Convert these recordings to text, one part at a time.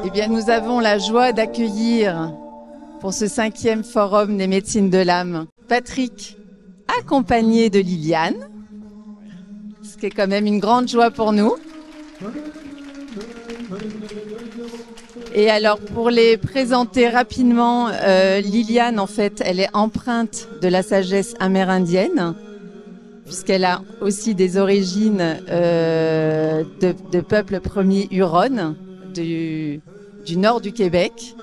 Eh bien, nous avons la joie d'accueillir pour ce 5e forum des médecines de l'âme Patrick, accompagné de Liliane, ce qui est quand même une grande joie pour nous. Et alors, pour les présenter rapidement, Liliane, en fait, elle est empreinte de la sagesse amérindienne, puisqu'elle a aussi des origines de peuples premiers Huron du nord du Québec.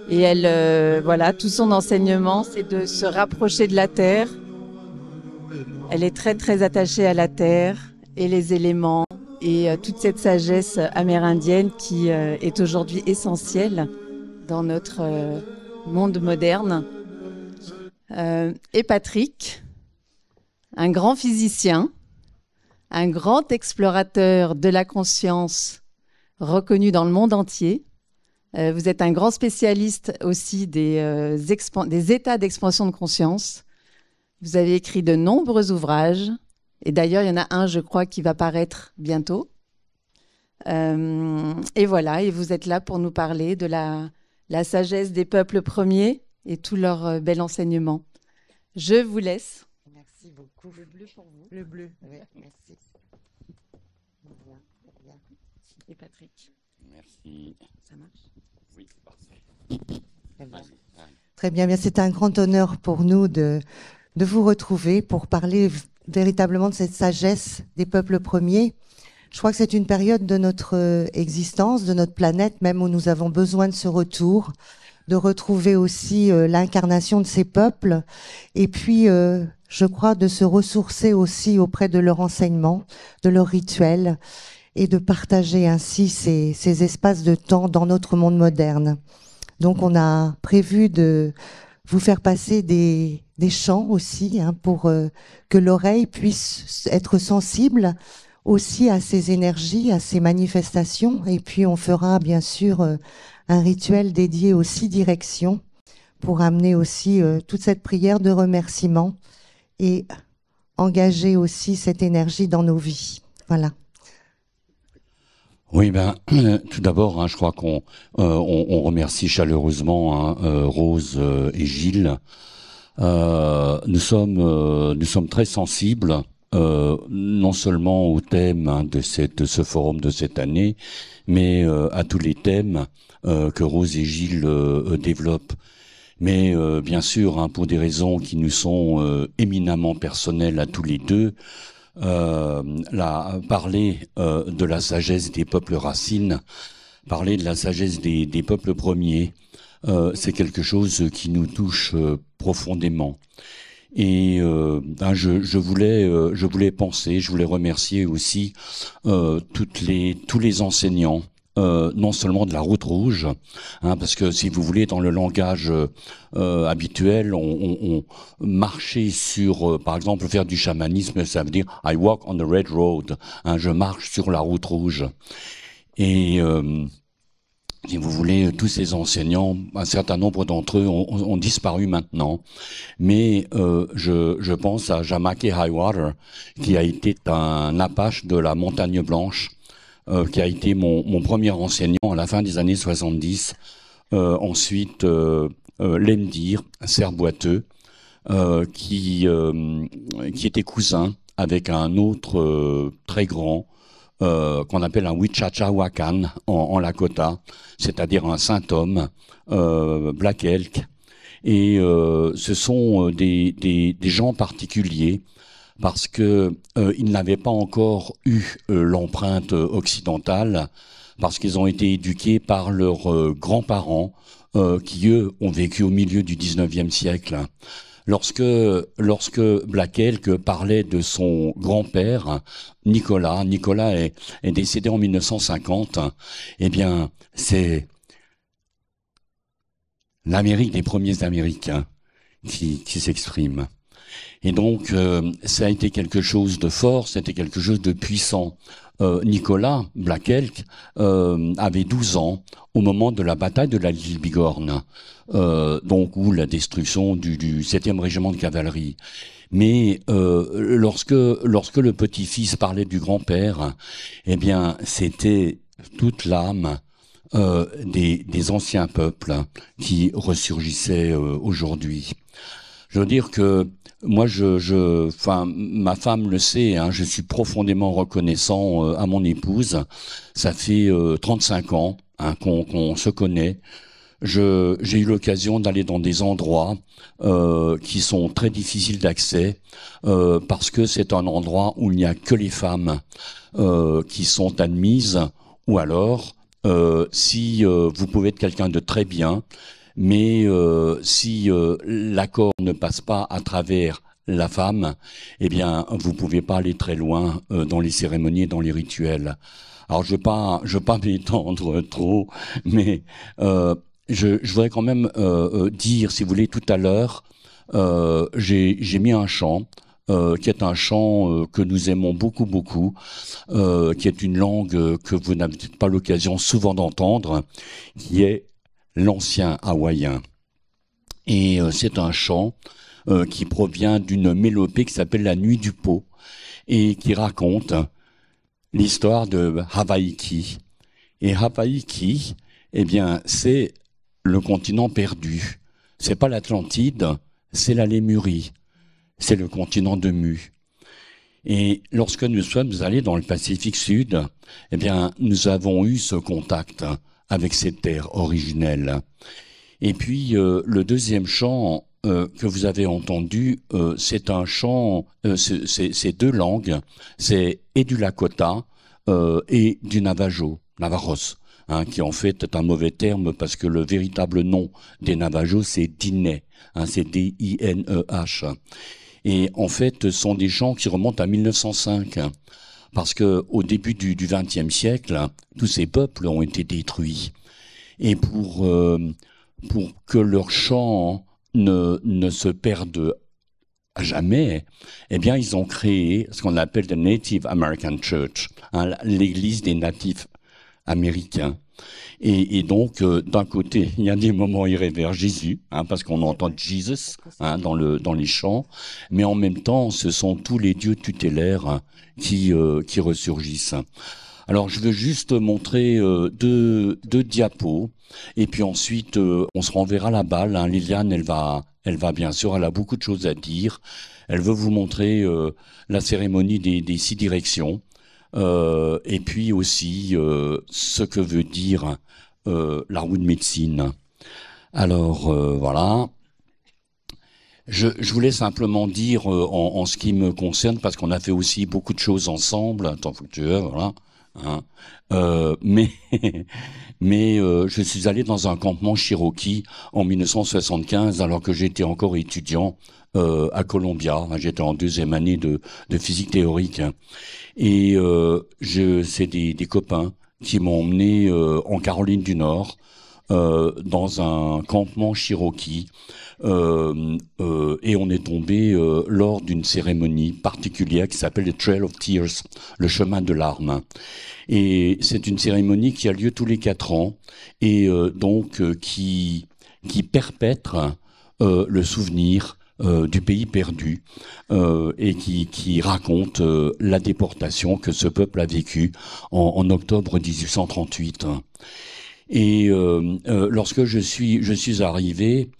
Et elle, voilà, tout son enseignement, c'est de se rapprocher de la terre. Elle est très, très attachée à la terre et les éléments et toute cette sagesse amérindienne qui est aujourd'hui essentielle dans notre monde moderne. Et Patrick, un grand physicien, un grand explorateur de la conscience reconnu dans le monde entier. Vous êtes un grand spécialiste aussi des états d'expansion de conscience. Vous avez écrit de nombreux ouvrages. Et d'ailleurs, il y en a un, je crois, qui va paraître bientôt. Et voilà, et vous êtes là pour nous parler de la sagesse des peuples premiers et tout leur bel enseignement. Je vous laisse. Merci beaucoup. Le bleu pour vous. Le bleu, oui, merci. Bien. Et Patrick. Merci. Ça marche? Oui, parfait. Très bien. Très bien, bien. C'est un grand honneur pour nous de vous retrouver pour parler véritablement de cette sagesse des peuples premiers. Je crois que c'est une période de notre existence, de notre planète, même où nous avons besoin de ce retour, de retrouver aussi l'incarnation de ces peuples, et puis je crois de se ressourcer aussi auprès de leur enseignement, de leurs rituels, et de partager ainsi ces espaces de temps dans notre monde moderne. Donc on a prévu de vous faire passer des chants aussi, pour que l'oreille puisse être sensible aussi à ces énergies, à ces manifestations. Et puis on fera bien sûr un rituel dédié aux 6 directions pour amener aussi toute cette prière de remerciement et engager aussi cette énergie dans nos vies. Voilà. Oui, tout d'abord, je crois qu'on remercie chaleureusement Rose et Gilles. Nous sommes très sensibles, non seulement au thème de ce forum de cette année, mais à tous les thèmes que Rose et Gilles développent. Mais bien sûr, pour des raisons qui nous sont éminemment personnelles à tous les deux, parler de la sagesse des peuples racines, parler de la sagesse des peuples premiers, c'est quelque chose qui nous touche profondément. Et je voulais penser, je voulais remercier aussi tous les enseignants, non seulement de la route rouge, parce que si vous voulez, dans le langage habituel, on marchait sur, par exemple, faire du chamanisme, ça veut dire I walk on the red road, je marche sur la route rouge. Et si vous voulez, tous ces enseignants, un certain nombre d'entre eux ont disparu maintenant. Mais je pense à Jamake Highwater, qui a été un Apache de la Montagne Blanche, qui a été mon premier enseignant à la fin des années 70. Ensuite, Lendir, Serre Boiteux, qui était cousin avec un autre très grand, qu'on appelle un Wichachawakan en Lakota, c'est-à-dire un saint homme, Black Elk. Et ce sont des gens particuliers parce que ils n'avaient pas encore eu l'empreinte occidentale, parce qu'ils ont été éduqués par leurs grands-parents qui, eux, ont vécu au milieu du 19e siècle. Lorsque Black Elk parlait de son grand-père, Nicolas est décédé en 1950, eh bien, c'est l'Amérique des premiers Américains qui s'exprime. Et donc, ça a été quelque chose de fort, c'était quelque chose de puissant. Nicolas, Black Elk, avait 12 ans au moment de la bataille de la Little Bighorn, donc où la destruction du 7e régiment de cavalerie. Mais lorsque le petit-fils parlait du grand-père, eh bien, c'était toute l'âme des anciens peuples qui ressurgissaient aujourd'hui. Je veux dire que moi, ma femme le sait, hein, je suis profondément reconnaissant à mon épouse. Ça fait 35 ans hein, qu'on se connaît. J'ai eu l'occasion d'aller dans des endroits qui sont très difficiles d'accès parce que c'est un endroit où il n'y a que les femmes qui sont admises, ou alors si vous pouvez être quelqu'un de très bien, mais si l'accord ne passe pas à travers la femme, eh bien vous pouvez pas aller très loin dans les cérémonies et dans les rituels. Alors je veux pas m'étendre trop, mais je voudrais quand même dire, si vous voulez, tout à l'heure, j'ai mis un chant qui est un chant que nous aimons beaucoup, beaucoup, qui est une langue que vous n'avez peut-être pas l'occasion souvent d'entendre, qui est l'ancien hawaïen. Et c'est un chant qui provient d'une mélopée qui s'appelle La Nuit du Pot et qui raconte l'histoire de Hawaiki. Et Hawaiki, eh bien, c'est le continent perdu. C'est pas l'Atlantide, c'est la Lémurie. C'est le continent de Mu. Et lorsque nous sommes allés dans le Pacifique Sud, eh bien, nous avons eu ce contact avec ces terres originelles. Et puis, le deuxième chant que vous avez entendu, c'est un chant, c'est deux langues, c'est et du Lakota et du Navajo, Navaros. Hein, qui en fait est un mauvais terme parce que le véritable nom des Navajos c'est Diné, hein, c'est D-I-N-E-H. Et en fait, ce sont des chants qui remontent à 1905, parce que au début du XXe siècle, tous ces peuples ont été détruits. Et pour que leurs chants ne se perdent à jamais, eh bien, ils ont créé ce qu'on appelle the Native American Church, hein, l'église des natifs américains. Et donc, d'un côté, il y a des moments irés vers Jésus, hein, parce qu'on entend Jesus hein, dans les chants, mais en même temps, ce sont tous les dieux tutélaires hein, qui ressurgissent. Alors, je veux juste montrer deux diapos, et puis ensuite, on se renverra la balle. Hein. Liliane, elle va bien sûr, elle a beaucoup de choses à dire. Elle veut vous montrer la cérémonie des 6 directions. Et puis aussi ce que veut dire la roue de médecine. Alors voilà. Je voulais simplement dire en ce qui me concerne, parce qu'on a fait aussi beaucoup de choses ensemble, attends, faut que tu vois, voilà. Hein. Mais je suis allé dans un campement Cherokee en 1975 alors que j'étais encore étudiant à Columbia. J'étais en 2e année de physique théorique. Et c'est des copains qui m'ont emmené en Caroline du Nord dans un campement Cherokee et on est tombé lors d'une cérémonie particulière qui s'appelle le Trail of Tears, le chemin de larmes. Et c'est une cérémonie qui a lieu tous les 4 ans et donc qui perpètre le souvenir du pays perdu et qui raconte la déportation que ce peuple a vécue en octobre 1838. Et lorsque je suis arrivé,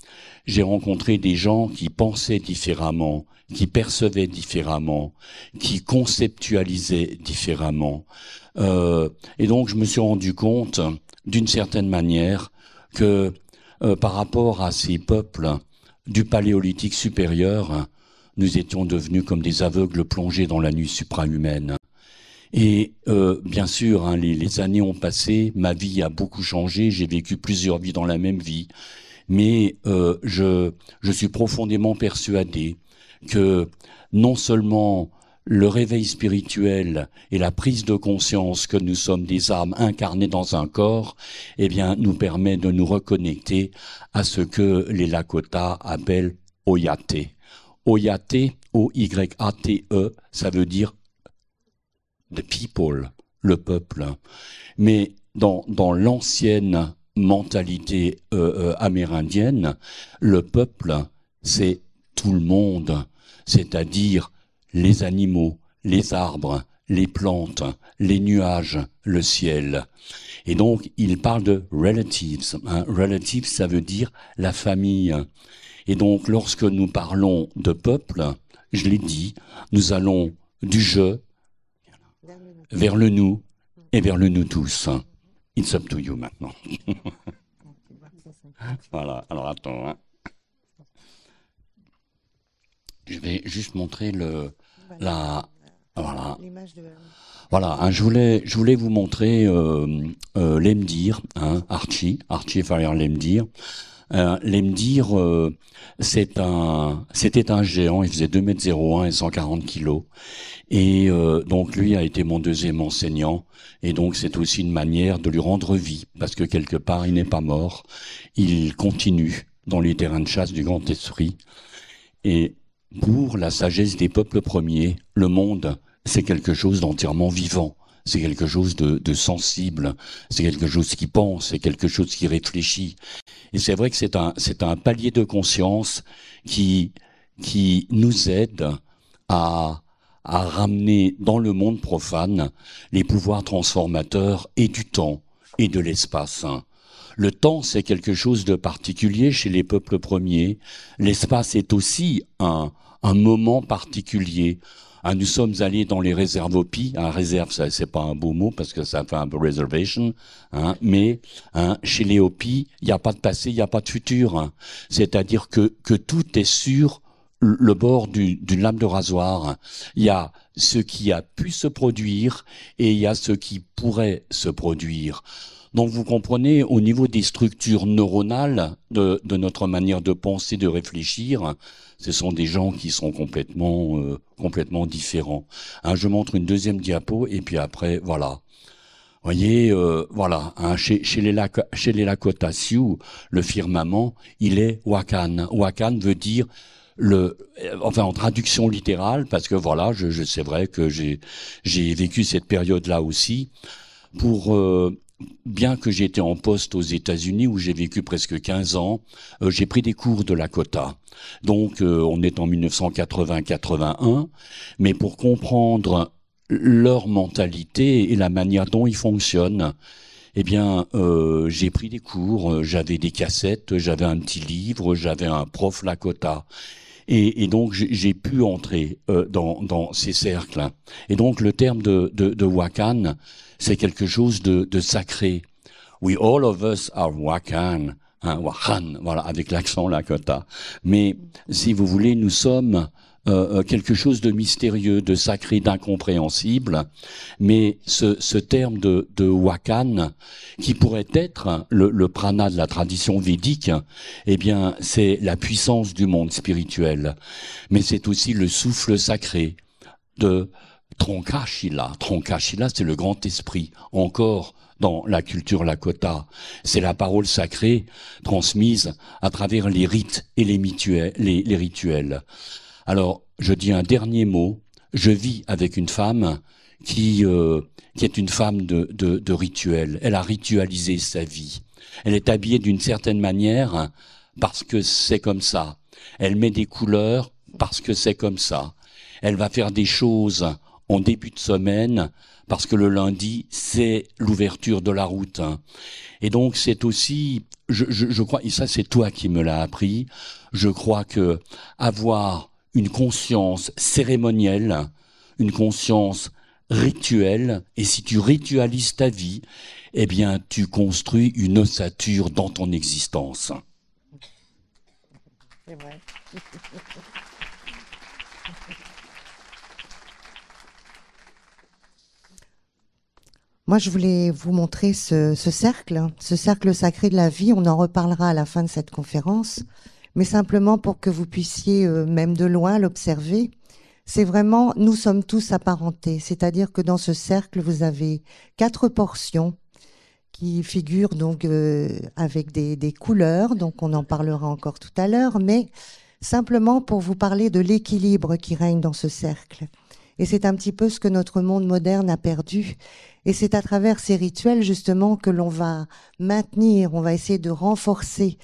j'ai rencontré des gens qui pensaient différemment, qui percevaient différemment, qui conceptualisaient différemment. Et donc je me suis rendu compte, d'une certaine manière, que par rapport à ces peuples du Paléolithique supérieur, nous étions devenus comme des aveugles plongés dans la nuit suprahumaine. Et bien sûr, hein, les années ont passé, ma vie a beaucoup changé, j'ai vécu plusieurs vies dans la même vie, mais je suis profondément persuadé que non seulement le réveil spirituel et la prise de conscience que nous sommes des âmes incarnées dans un corps, eh bien, nous permet de nous reconnecter à ce que les Lakota appellent Oyate. Oyate, O-Y-A-T-E, ça veut dire the people, le peuple. Mais dans l'ancienne mentalité amérindienne, le peuple, c'est tout le monde, c'est-à-dire les animaux, les arbres, les plantes, les nuages, le ciel. Et donc, il parle de relatives. Relatives, ça veut dire la famille. Et donc, lorsque nous parlons de peuple, je l'ai dit, nous allons du je vers le nous et vers le nous tous. It's up to you maintenant. Voilà, alors attends. Hein. Je vais juste montrer voilà. Voilà, hein, je voulais vous montrer Lemdir, hein, Archie Farrier Lemdir. Lemdir, c'était un géant, il faisait 2,01 m et 140 kg. Et donc lui a été mon deuxième enseignant. Et donc c'est aussi une manière de lui rendre vie, parce que quelque part il n'est pas mort. Il continue dans les terrains de chasse du Grand Esprit. Et pour la sagesse des peuples premiers, le monde, c'est quelque chose d'entièrement vivant. C'est quelque chose de sensible. C'est quelque chose qui pense. C'est quelque chose qui réfléchit. Et c'est vrai que c'est un palier de conscience qui nous aide à ramener dans le monde profane les pouvoirs transformateurs et du temps et de l'espace. Le temps, c'est quelque chose de particulier chez les peuples premiers. L'espace est aussi un moment particulier. Nous sommes allés dans les réserves Hopi. Réserve, ça, c'est pas un beau mot parce que ça fait un peu reservation. Mais chez les Hopi, il n'y a pas de passé, il n'y a pas de futur. C'est-à-dire que tout est sur le bord d'une lame de rasoir. Il y a ce qui a pu se produire et il y a ce qui pourrait se produire. Donc vous comprenez, au niveau des structures neuronales de notre manière de penser, de réfléchir, ce sont des gens qui sont complètement différents. Je montre une deuxième diapo et puis après, voilà. Vous voyez, voilà, chez les Lakota Sioux, le firmament, il est Wakan. Wakan veut dire enfin en traduction littérale, parce que voilà, c'est vrai que j'ai vécu cette période-là aussi. Bien que j'étais en poste aux États-Unis où j'ai vécu presque 15 ans, j'ai pris des cours de Lakota. Donc on est en 1980-81, mais pour comprendre leur mentalité et la manière dont ils fonctionnent, eh bien j'ai pris des cours, j'avais des cassettes, j'avais un petit livre, j'avais un prof Lakota. Et donc j'ai pu entrer dans ces cercles. Et donc le terme de Wakan, c'est quelque chose de sacré. We all of us are Wakan, Wakan, voilà, avec l'accent Lakota. Mais si vous voulez, nous sommes quelque chose de mystérieux, de sacré, d'incompréhensible. Mais ce terme de Wakan, qui pourrait être le prana de la tradition védique, eh bien, c'est la puissance du monde spirituel. Mais c'est aussi le souffle sacré de Tronkashila. Tronkashila, c'est le grand esprit, encore dans la culture Lakota. C'est la parole sacrée transmise à travers les rites et les rituels. Alors, je dis un dernier mot. Je vis avec une femme qui est une femme de rituel. Elle a ritualisé sa vie. Elle est habillée d'une certaine manière parce que c'est comme ça. Elle met des couleurs parce que c'est comme ça. Elle va faire des choses en début de semaine parce que le lundi, c'est l'ouverture de la route. Et donc, c'est aussi, je crois, et ça c'est toi qui me l'as appris, je crois que avoir une conscience cérémonielle, une conscience rituelle, et si tu ritualises ta vie, eh bien, tu construis une ossature dans ton existence. C'est vrai. Moi, je voulais vous montrer ce cercle sacré de la vie. On en reparlera à la fin de cette conférence, mais simplement pour que vous puissiez, même de loin, l'observer. C'est vraiment, nous sommes tous apparentés, c'est-à-dire que dans ce cercle, vous avez 4 portions qui figurent donc avec des couleurs, donc on en parlera encore tout à l'heure, mais simplement pour vous parler de l'équilibre qui règne dans ce cercle. Et c'est un petit peu ce que notre monde moderne a perdu. Et c'est à travers ces rituels, justement, que l'on va maintenir, on va essayer de renforcer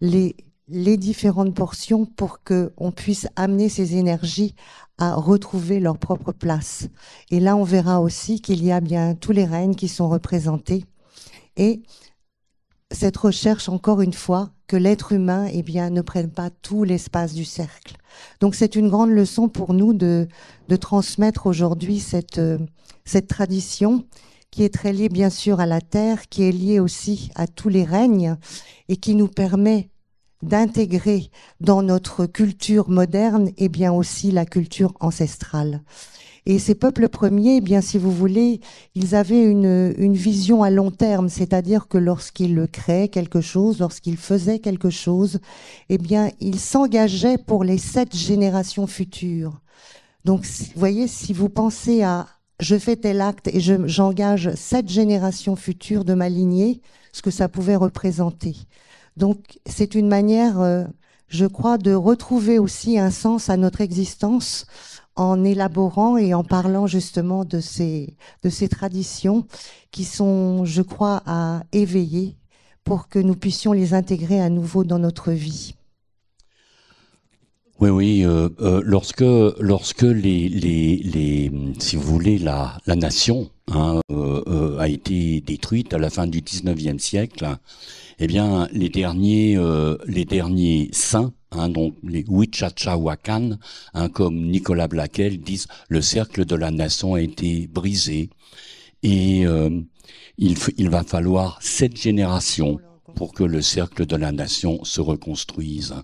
les les différentes portions pour que on puisse amener ces énergies à retrouver leur propre place. Et là, on verra aussi qu'il y a bien tous les règnes qui sont représentés. Et cette recherche, encore une fois, que l'être humain, eh bien, ne prenne pas tout l'espace du cercle. Donc, c'est une grande leçon pour nous de transmettre aujourd'hui cette tradition qui est très liée, bien sûr, à la terre, qui est liée aussi à tous les règnes et qui nous permet d'intégrer dans notre culture moderne, eh bien, aussi la culture ancestrale. Et ces peuples premiers, eh bien, si vous voulez, ils avaient une vision à long terme, c'est-à-dire que lorsqu'ils créaient quelque chose, lorsqu'ils faisaient quelque chose, eh bien, ils s'engageaient pour les 7 générations futures. Donc, vous voyez, si vous pensez à je fais tel acte et j'engage 7 générations futures de ma lignée, ce que ça pouvait représenter. Donc, c'est une manière, je crois, de retrouver aussi un sens à notre existence en élaborant et en parlant justement de ces traditions qui sont, je crois, à éveiller pour que nous puissions les intégrer à nouveau dans notre vie. Oui, lorsque si vous voulez, la nation a été détruite à la fin du 19e siècle, eh bien, les derniers saints, donc les Wichachawakan, comme Nicolas Blaquel, disent le cercle de la nation a été brisé et il va falloir 7 générations pour que le cercle de la nation se reconstruise.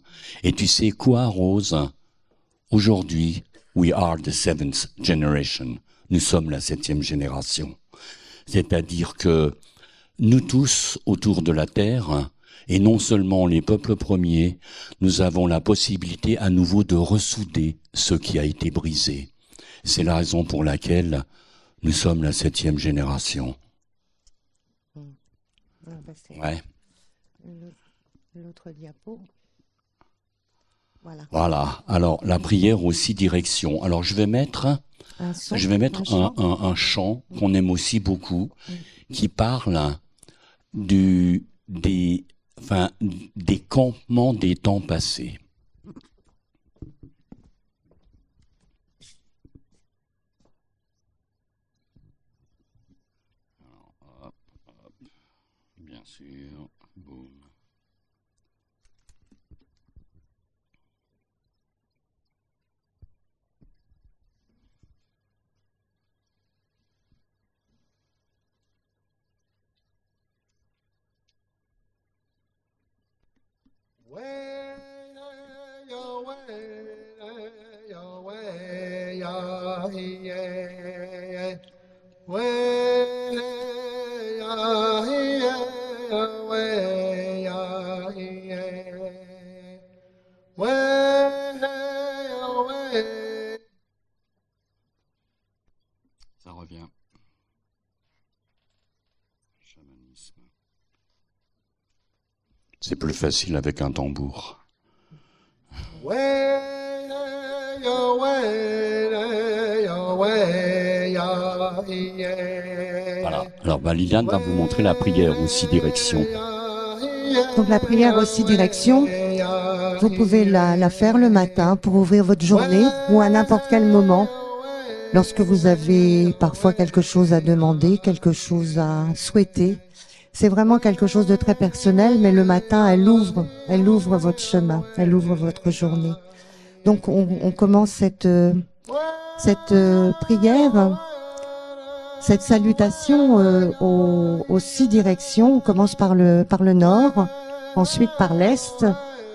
Et tu sais quoi, Rose? Aujourd'hui, we are the 7th generation. Nous sommes la 7e génération. C'est-à-dire que nous tous, autour de la Terre, et non seulement les peuples premiers, nous avons la possibilité à nouveau de ressouder ce qui a été brisé. C'est la raison pour laquelle nous sommes la 7e génération. Ouais. L'autre diapo. Voilà. Voilà. Alors, la prière aussi direction. Alors, je vais mettre un chant qu'on aime aussi beaucoup, qui parle des campements des temps passés. Alors, hop, bien sûr, boum. Ça revient. Chamanisme. C'est plus facile avec un tambour. Voilà. Alors, Liliane va vous montrer la prière aussi direction. Donc la prière aussi direction, vous pouvez la faire le matin pour ouvrir votre journée ou à n'importe quel moment, lorsque vous avez parfois quelque chose à demander, quelque chose à souhaiter. C'est vraiment quelque chose de très personnel, mais le matin, elle ouvre votre chemin, elle ouvre votre journée. Donc on commence cette prière, cette salutation aux 6 directions. On commence par le nord, ensuite par l'est,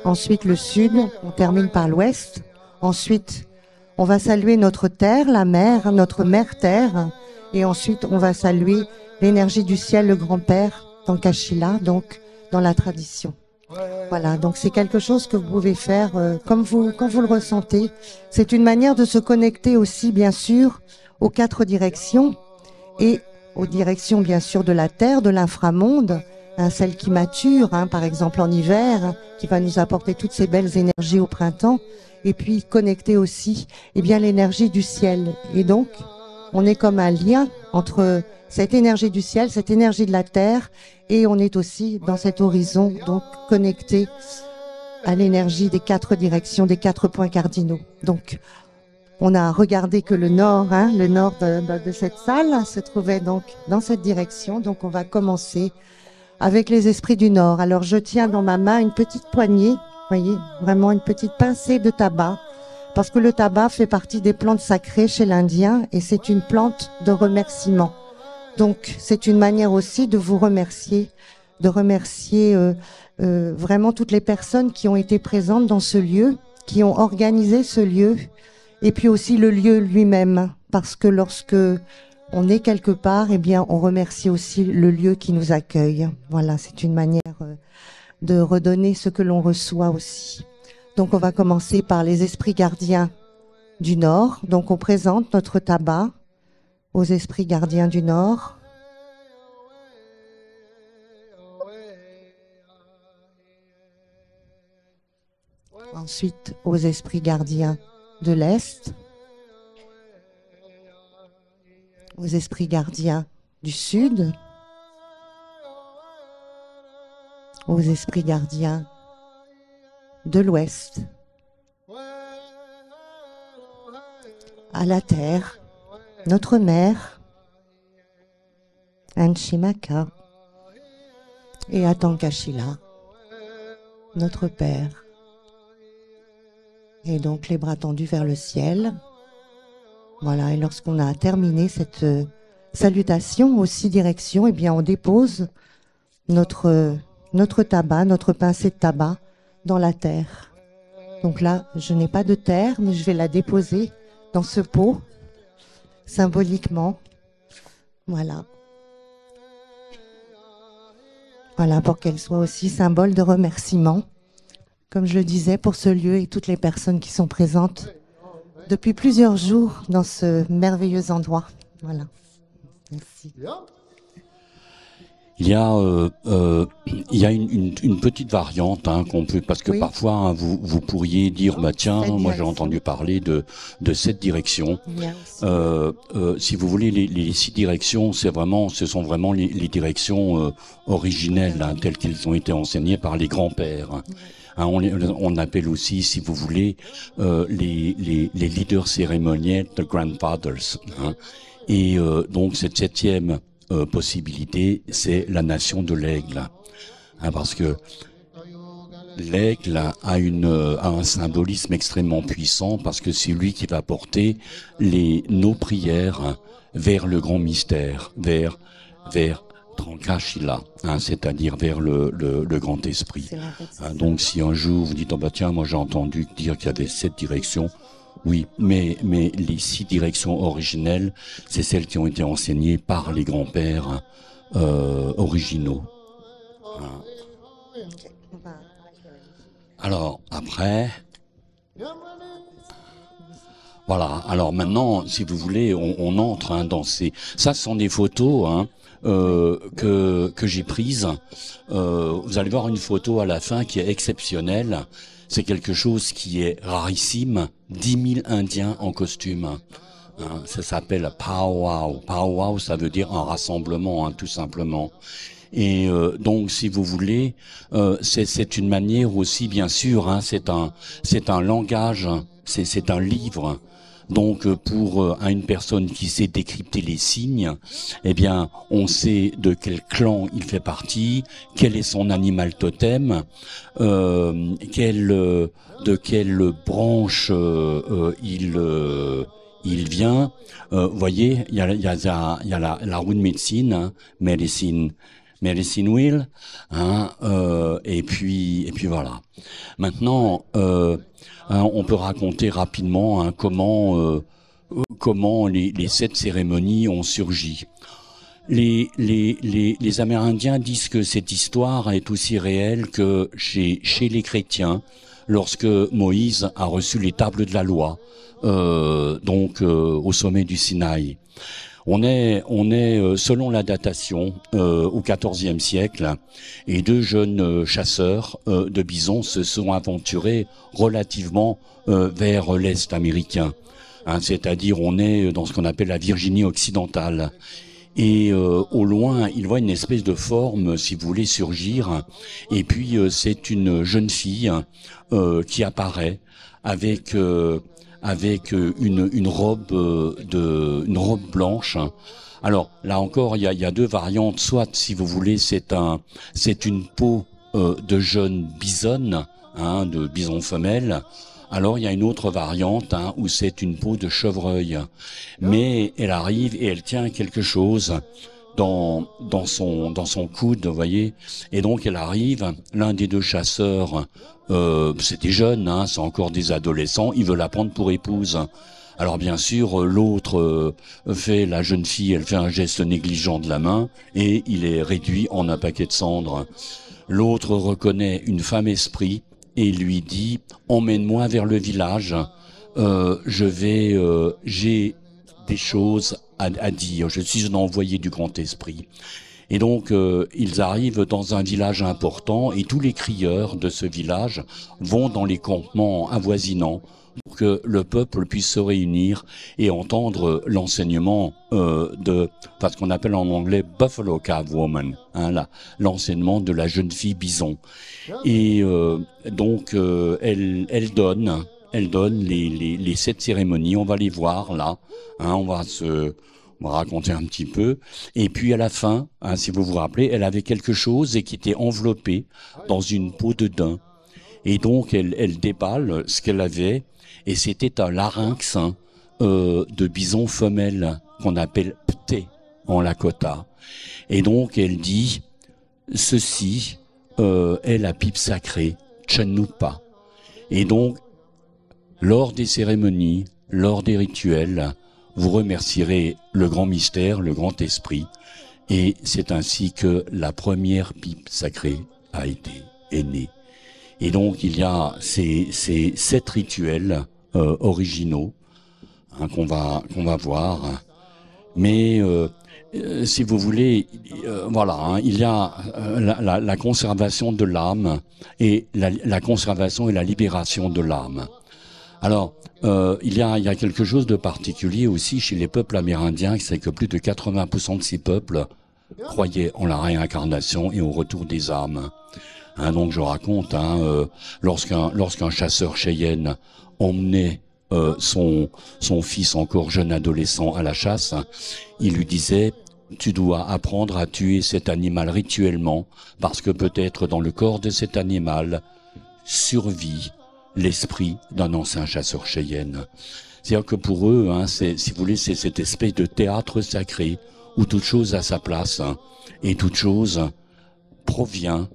ensuite le sud, on termine par l'ouest. Ensuite, on va saluer notre terre, la mer, notre mère terre, et ensuite on va saluer l'énergie du ciel, le grand-père, dans Kashila, donc dans la tradition. Voilà, donc c'est quelque chose que vous pouvez faire quand vous le ressentez. C'est une manière de se connecter aussi, bien sûr, aux 4 directions et aux directions, bien sûr, de la terre, de l'inframonde, celle qui mature, par exemple en hiver, qui va nous apporter toutes ces belles énergies au printemps, et puis connecter aussi, l'énergie du ciel. Et donc, on est comme un lien entre cette énergie du ciel, cette énergie de la terre, et on est aussi dans cet horizon, donc connecté à l'énergie des 4 directions, des 4 points cardinaux. Donc, on a regardé que le nord de cette salle se trouvait donc dans cette direction. Donc, on va commencer avec les esprits du nord. Alors, je tiens dans ma main une petite poignée, vous voyez, vraiment une petite pincée de tabac, parce que le tabac fait partie des plantes sacrées chez l'Indien et c'est une plante de remerciement. Donc, c'est une manière aussi de vous remercier, vraiment toutes les personnes qui ont été présentes dans ce lieu, qui ont organisé ce lieu, et puis aussi le lieu lui-même, parce que lorsque on est quelque part, eh bien, on remercie aussi le lieu qui nous accueille. Voilà, c'est une manière de redonner ce que l'on reçoit aussi. Donc, on va commencer par les esprits gardiens du Nord. Donc, on présente notre tabac aux esprits gardiens du Nord. Ensuite, aux esprits gardiens de l'Est, aux esprits gardiens du Sud, aux esprits gardiens de l'Ouest, à la Terre, notre Mère, Anshimaka, et à Tankashila, notre Père. Et donc les bras tendus vers le ciel. Voilà, et lorsqu'on a terminé cette salutation aux 6 directions, eh bien on dépose notre tabac, notre pincée de tabac dans la terre. Donc là, je n'ai pas de terre, mais je vais la déposer dans ce pot, symboliquement. Voilà. Voilà, pour qu'elle soit aussi symbole de remerciement. Comme je le disais, pour ce lieu et toutes les personnes qui sont présentes depuis plusieurs jours dans ce merveilleux endroit. Voilà. Merci. Il y a une petite variante qu'on peut, parce que oui. Parfois vous pourriez dire tiens, moi j'ai entendu parler de cette direction. Si vous voulez, les 6 directions, ce sont vraiment les directions originelles telles qu'elles ont été enseignées par les grands-pères. On appelle aussi, si vous voulez, les leaders cérémoniels, the grandfathers. Et donc cette 7e possibilité, c'est la nation de l'aigle, parce que l'aigle a un symbolisme extrêmement puissant, parce que c'est lui qui va porter nos prières vers le grand mystère, vers Trankashila, c'est-à-dire vers le grand esprit. Donc si un jour vous dites tiens, moi j'ai entendu dire qu'il y avait 7 directions, oui, mais les 6 directions originelles, c'est celles qui ont été enseignées par les grands-pères originaux. Alors après, voilà. Alors maintenant, si vous voulez, on entre dans ces. Ça, ce sont des photos que j'ai prises. Vous allez voir une photo à la fin qui est exceptionnelle. C'est quelque chose qui est rarissime. 10 000 Indiens en costume. Ça s'appelle powwow. Powwow, ça veut dire un rassemblement, tout simplement. Et donc, si vous voulez, c'est une manière aussi, bien sûr. C'est un langage. C'est un livre. Donc, pour une personne qui sait décrypter les signes, eh bien, on sait de quel clan il fait partie, quel est son animal totem, de quelle branche il vient. Vous voyez, il y a la roue de médecine, medicine wheel, et puis voilà. Maintenant, on peut raconter rapidement comment les 7 cérémonies ont surgi. Les Amérindiens disent que cette histoire est aussi réelle que chez les chrétiens, lorsque Moïse a reçu les tables de la loi, au sommet du Sinaï. On est selon la datation au XIVe siècle, et 2 jeunes chasseurs de bisons se sont aventurés relativement vers l'Est américain. C'est-à-dire on est dans ce qu'on appelle la Virginie occidentale. Et au loin, il voit une espèce de forme, si vous voulez, surgir. Et puis c'est une jeune fille qui apparaît avec une robe une robe blanche. Alors là encore, il y a deux variantes. Soit, si vous voulez, c'est une peau de jeune bisonne, hein, de bison femelle. Alors il y a une autre variante, hein, où c'est une peau de chevreuil. Mais elle arrive et elle tient quelque chose dans son coude, vous voyez. Et donc elle arrive, l'un des deux chasseurs, c'est des jeunes, hein, c'est encore des adolescents, il veut la prendre pour épouse. Alors bien sûr, l'autre la jeune fille, elle fait un geste négligent de la main et il est réduit en un paquet de cendres. L'autre reconnaît une femme esprit et lui dit « Emmène-moi vers le village, j'ai des choses à dire, je suis un envoyé du grand esprit. » Et donc, ils arrivent dans un village important et tous les crieurs de ce village vont dans les campements avoisinants pour que le peuple puisse se réunir et entendre l'enseignement de ce qu'on appelle en anglais Buffalo Cave Woman, hein, l'enseignement de la jeune fille bison. Et donc, elle donne les 7 cérémonies, on va les voir là, hein, on va raconter un petit peu. Et puis à la fin, hein, si vous vous rappelez, elle avait quelque chose et qui était enveloppé dans une peau de daim. Et donc elle déballe ce qu'elle avait, et c'était un larynx de bison femelle qu'on appelle pté en Lakota. Et donc elle dit, ceci est la pipe sacrée, Chanupa. Et donc, lors des cérémonies, lors des rituels, vous remercierez le grand mystère, le grand esprit, et c'est ainsi que la première pipe sacrée est née. Et donc il y a ces 7 rituels originaux, hein, qu'on va voir. Mais si vous voulez, voilà, hein, il y a la conservation de l'âme et la conservation et la libération de l'âme. Alors, il y a quelque chose de particulier aussi chez les peuples amérindiens, c'est que plus de 80% de ces peuples croyaient en la réincarnation et au retour des âmes. Hein, donc je raconte, hein, lorsqu'un chasseur Cheyenne emmenait son fils encore jeune adolescent à la chasse, il lui disait « Tu dois apprendre à tuer cet animal rituellement, parce que peut-être dans le corps de cet animal survit l'esprit d'un ancien chasseur Cheyenne. » C'est-à-dire que pour eux, hein, si vous voulez, c'est cette espèce de théâtre sacré où toute chose a sa place, hein, et toute chose provient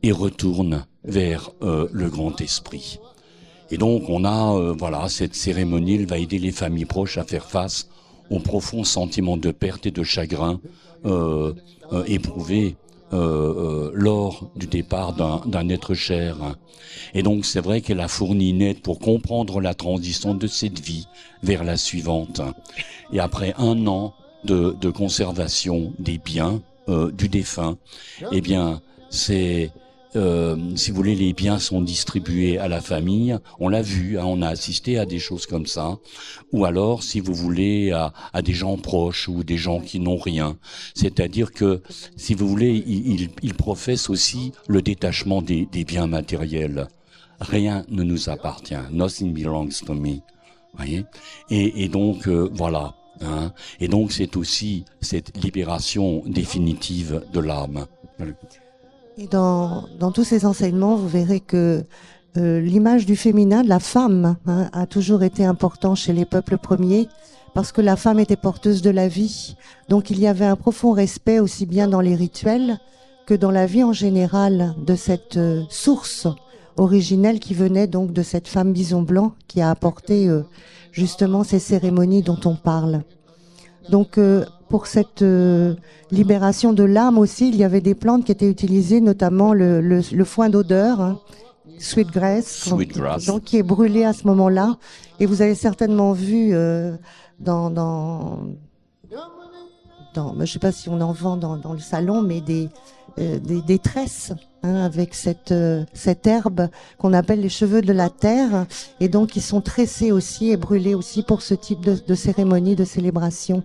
et retourne vers le grand esprit. Et donc on a cette cérémonie, elle va aider les familles proches à faire face au profond sentiment de perte et de chagrin éprouvé lors du départ d'un être cher. Et donc c'est vrai qu'elle a fourni une aide pour comprendre la transition de cette vie vers la suivante. Et après 1 an de conservation des biens du défunt, eh bien c'est si vous voulez, les biens sont distribués à la famille. On l'a vu, hein, on a assisté à des choses comme ça. Ou alors, si vous voulez, à des gens proches ou des gens qui n'ont rien. C'est-à-dire que, si vous voulez, ils professent aussi le détachement des biens matériels. Rien ne nous appartient. Nothing belongs to me. Voyez ? Et donc, voilà. Hein. Et donc, c'est aussi cette libération définitive de l'âme. Et dans tous ces enseignements, vous verrez que l'image du féminin, de la femme, hein, a toujours été important chez les peuples premiers, parce que la femme était porteuse de la vie. Donc il y avait un profond respect aussi bien dans les rituels que dans la vie en général de cette source originelle qui venait donc de cette femme bison blanc qui a apporté justement ces cérémonies dont on parle. Donc pour cette libération de l'âme aussi, il y avait des plantes qui étaient utilisées, notamment le foin d'odeur, hein, sweetgrass, donc qui est brûlé à ce moment-là. Et vous avez certainement vu dans je sais pas si on en vend dans le salon, mais des tresses, hein, avec cette herbe qu'on appelle les cheveux de la terre, et donc ils sont tressés aussi et brûlés aussi pour ce type de cérémonie, de célébration.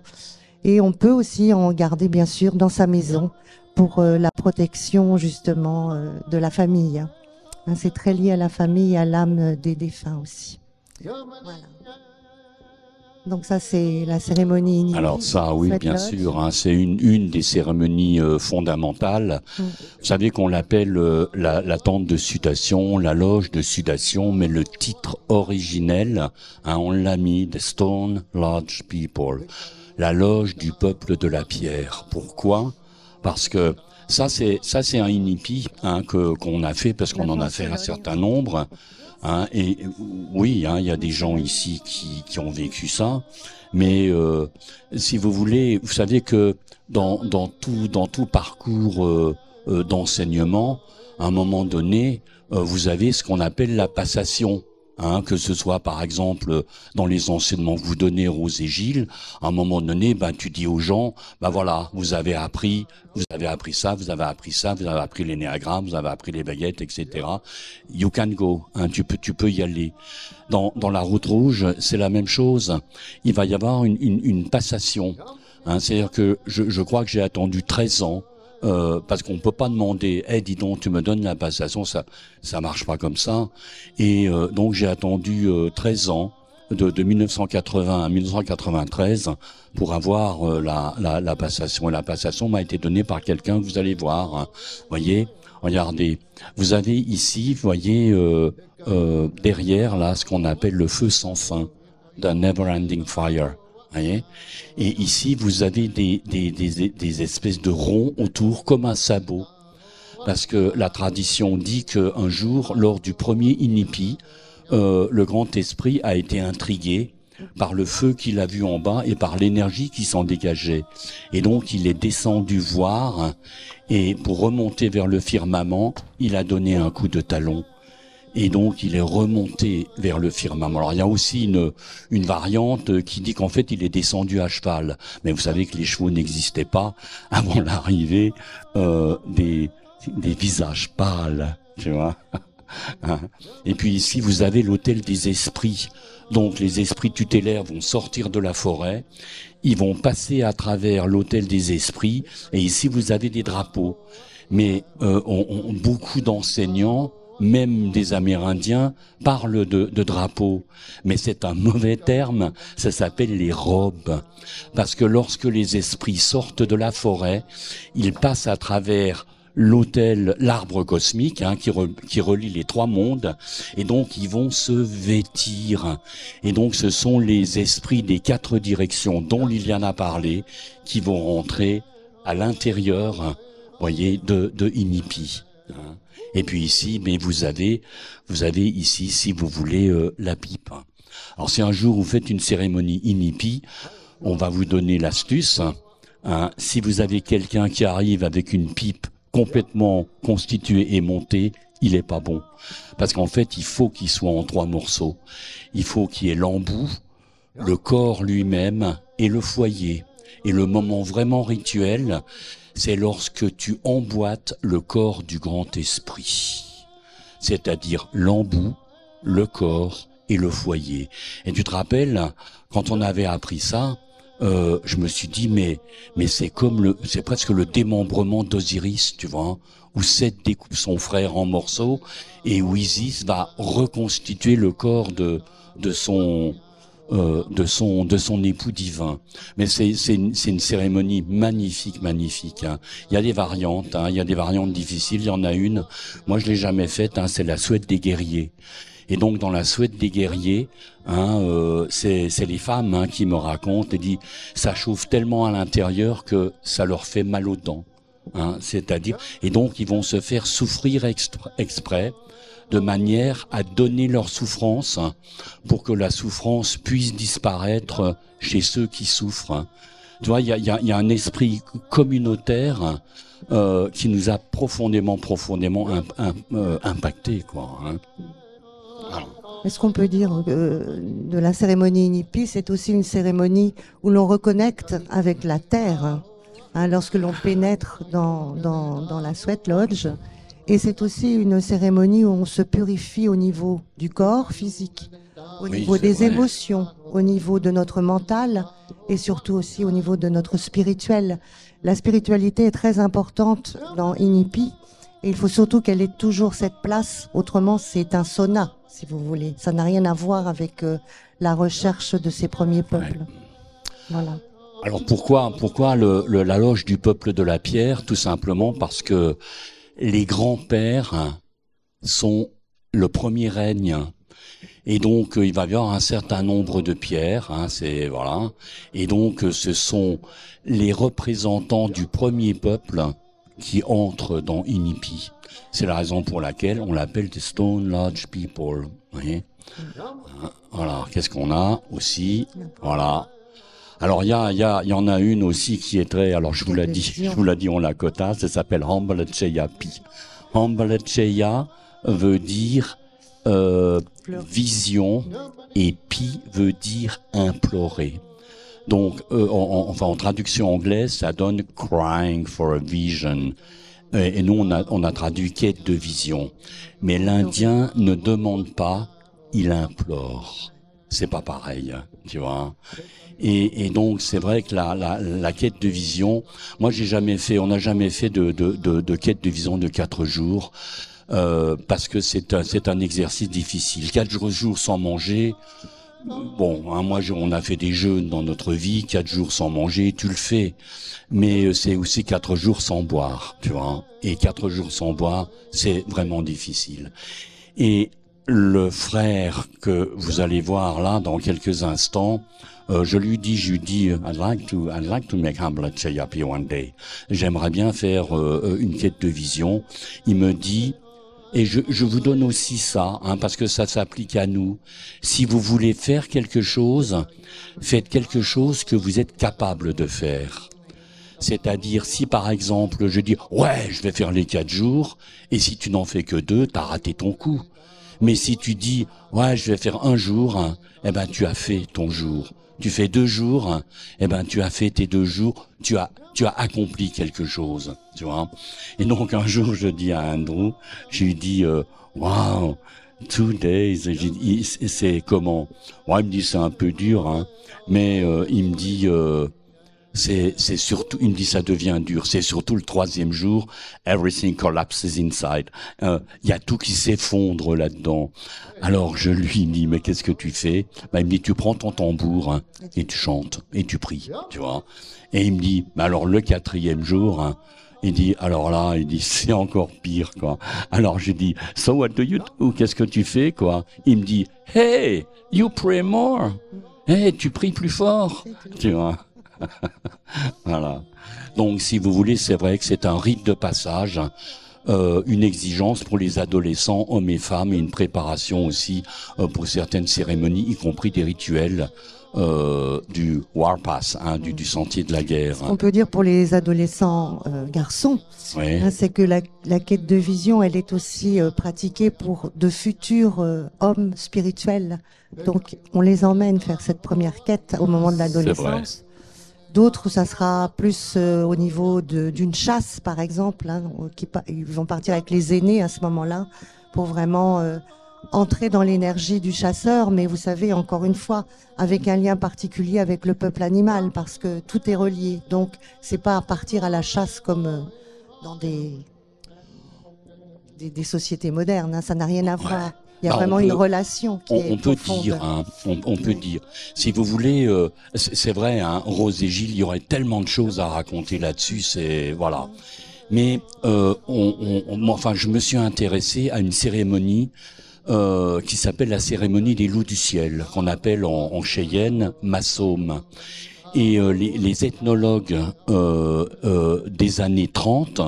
Et on peut aussi en garder, bien sûr, dans sa maison pour la protection, justement, de la famille. Hein, c'est très lié à la famille et à l'âme des défunts aussi. Voilà. Donc ça, c'est la cérémonie initiale. Alors ça, oui, bien sûr, hein, c'est une des cérémonies fondamentales. Vous savez qu'on l'appelle la tente de sudation, la loge de sudation, mais le titre originel, hein, on l'a mis, The Stone Lodge People, la loge du peuple de la pierre. Pourquoi ? Parce que ça c'est un inipi, hein, qu'on a fait parce qu'on en a fait un certain nombre. Hein, et oui, hein, il y a des gens ici qui ont vécu ça, mais si vous voulez, vous savez que dans tout parcours d'enseignement, à un moment donné, vous avez ce qu'on appelle la passation. Hein, que ce soit par exemple dans les enseignements que vous donnez Rose et Gilles, à un moment donné, tu dis aux gens, voilà, vous avez appris ça, vous avez appris l'énéagramme, vous avez appris les baguettes, etc. You can go, hein, tu peux y aller. Dans la route rouge, c'est la même chose. Il va y avoir une passation. Hein, c'est-à-dire que je crois que j'ai attendu 13 ans. Parce qu'on peut pas demander, dis donc, tu me donnes la passation, ça marche pas comme ça. Et donc j'ai attendu 13 ans, de 1980 à 1993, pour avoir la passation. Et la passation m'a été donnée par quelqu'un que vous allez voir. Hein. Voyez, regardez, vous avez ici, vous voyez derrière là ce qu'on appelle le feu sans fin, the never-ending fire. Voyez, et ici vous avez des espèces de ronds autour comme un sabot, parce que la tradition dit qu'un jour, lors du premier inipi, le grand esprit a été intrigué par le feu qu'il a vu en bas et par l'énergie qui s'en dégageait, et donc il est descendu voir, et pour remonter vers le firmament, il a donné un coup de talon. Et donc, il est remonté vers le firmament. Alors, il y a aussi une variante qui dit qu'en fait, il est descendu à cheval. Mais vous savez que les chevaux n'existaient pas avant l'arrivée des visages pâles, tu vois. Et puis ici, vous avez l'autel des esprits. Donc, les esprits tutélaires vont sortir de la forêt. Ils vont passer à travers l'autel des esprits. Et ici, vous avez des drapeaux. Mais beaucoup d'enseignants, même des Amérindiens, parlent de drapeaux. Mais c'est un mauvais terme, ça s'appelle les robes. Parce que lorsque les esprits sortent de la forêt, ils passent à travers l'autel, l'arbre cosmique, hein, qui relie les trois mondes, et donc ils vont se vêtir. Et donc ce sont les esprits des quatre directions dont Liliane a parlé, qui vont rentrer à l'intérieur, voyez, de Inipi. Hein. Et puis ici, mais vous avez ici, si vous voulez, la pipe. Alors si un jour vous faites une cérémonie Inipi, on va vous donner l'astuce. Hein, si vous avez quelqu'un qui arrive avec une pipe complètement constituée et montée, il est pas bon. Parce qu'en fait, il faut qu'il soit en 3 morceaux. Il faut qu'il y ait l'embout, le corps lui-même et le foyer. Et le moment vraiment rituel, c'est lorsque tu emboîtes le corps du grand esprit. C'est-à-dire l'embout, le corps et le foyer. Et tu te rappelles, quand on avait appris ça, je me suis dit, mais c'est presque le démembrement d'Osiris, tu vois, où Seth découpe son frère en morceaux et où Isis va reconstituer le corps de son époux divin. Mais c'est une cérémonie magnifique. Hein. Il y a des variantes, hein. Il y a des variantes difficiles. Il y en a une. Moi, je l'ai jamais faite. Hein. C'est la Souhaite des guerriers. Et donc, dans la Souhaite des guerriers, hein, c'est les femmes, hein, qui me racontent et disent, ça chauffe tellement à l'intérieur que ça leur fait mal aux dents. Hein. C'est-à-dire, et donc, ils vont se faire souffrir exprès, de manière à donner leur souffrance pour que la souffrance puisse disparaître chez ceux qui souffrent. Tu vois, il y a un esprit communautaire qui nous a profondément impacté, quoi. Hein. Voilà. Est-ce qu'on peut dire que de la cérémonie Inipi, c'est aussi une cérémonie où l'on reconnecte avec la terre, hein, lorsque l'on pénètre dans la Sweat Lodge. Et c'est aussi une cérémonie où on se purifie au niveau du corps physique, Au niveau des émotions, au niveau de notre mental et surtout aussi au niveau de notre spirituel. La spiritualité est très importante dans Inipi et il faut surtout qu'elle ait toujours cette place. Autrement, c'est un sauna, si vous voulez. Ça n'a rien à voir avec la recherche de ces premiers peuples. Voilà. Alors pourquoi la loge du peuple de la pierre? Tout simplement parce que les grands-pères sont le premier règne. Et donc, il va y avoir un certain nombre de pierres, voilà. Et donc, ce sont les représentants du premier peuple qui entrent dans Inipi. C'est la raison pour laquelle on l'appelle des Stone Lodge People. Vous voyez ? Voilà. Qu'est-ce qu'on a aussi? Voilà. Alors, il y en a une aussi qui est très, alors je vous l'ai dit en Lakota, ça s'appelle Hambalcheya Pi. Hambalcheya veut dire vision et Pi veut dire implorer. Donc, en traduction anglaise, ça donne crying for a vision. Et nous, on a traduit quête de vision. Mais l'Indien ne demande pas, il implore. C'est pas pareil, tu vois. Et donc, c'est vrai que la quête de vision, moi, on n'a jamais fait de quête de vision de 4 jours. Parce que c'est un exercice difficile. 4 jours sans manger, bon, on a fait des jeûnes dans notre vie, 4 jours sans manger, tu le fais. Mais c'est aussi 4 jours sans boire, tu vois. Et 4 jours sans boire, c'est vraiment difficile. Et le frère que vous allez voir là dans quelques instants, je lui dis, I'd like to make Hambalcheya Pi one day. J'aimerais bien faire une quête de vision. Il me dit, et je vous donne aussi ça, parce que ça s'applique à nous. Si vous voulez faire quelque chose, faites quelque chose que vous êtes capable de faire. C'est-à-dire, si par exemple, je dis, ouais, je vais faire les 4 jours, et si tu n'en fais que 2, t'as raté ton coup. Mais si tu dis, ouais, je vais faire 1 jour, eh ben, tu as fait ton jour. Tu fais 2 jours, eh ben, tu as fait tes 2 jours, tu as accompli quelque chose, tu vois. Et donc, un jour, je dis à Andrew, je lui dis, wow, 2 days, c'est comment? Ouais, il me dit, c'est un peu dur, mais il me dit, c'est surtout, il me dit, ça devient dur. C'est surtout le 3e jour, everything collapses inside. Il y a tout qui s'effondre là-dedans. Alors je lui dis, mais qu'est-ce que tu fais? Il me dit, tu prends ton tambour et tu chantes et tu pries, tu vois. Et il me dit, alors le 4e jour, il dit, alors là, il dit, c'est encore pire, quoi. Alors je dis, so what do you do? Qu'est-ce que tu fais, quoi? Il me dit, hey, you pray more. Hey, tu pries plus fort, tu vois. Voilà. Donc, si vous voulez, c'est vrai que c'est un rite de passage, une exigence pour les adolescents, hommes et femmes, et une préparation aussi pour certaines cérémonies, y compris des rituels du Warpath, du sentier de la guerre. On peut dire pour les adolescents garçons, c'est que la quête de vision, elle est aussi pratiquée pour de futurs hommes spirituels. Donc, on les emmène faire cette première quête au moment de l'adolescence. D'autres, ça sera plus au niveau d'une chasse, par exemple. Ils vont partir avec les aînés à ce moment-là pour vraiment entrer dans l'énergie du chasseur. Mais vous savez, encore une fois, avec un lien particulier avec le peuple animal, parce que tout est relié. Donc, c'est pas partir à la chasse comme dans des sociétés modernes. Ça n'a rien à voir. Il y a vraiment une relation qui est profonde. On peut dire. Si vous voulez, c'est vrai, Rose et Gilles, il y aurait tellement de choses à raconter là-dessus, voilà. Mais je me suis intéressé à une cérémonie qui s'appelle la cérémonie des loups du ciel, qu'on appelle en Cheyenne Massom. Et les ethnologues des années 30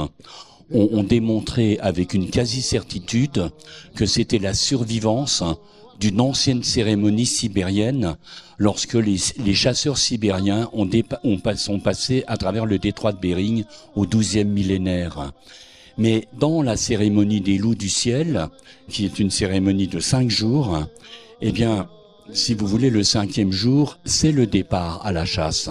ont démontré avec une quasi-certitude que c'était la survivance d'une ancienne cérémonie sibérienne lorsque les chasseurs sibériens sont passés à travers le détroit de Bering au 12e millénaire. Mais dans la cérémonie des loups du ciel, qui est une cérémonie de 5 jours, eh bien, si vous voulez, le 5e jour, c'est le départ à la chasse.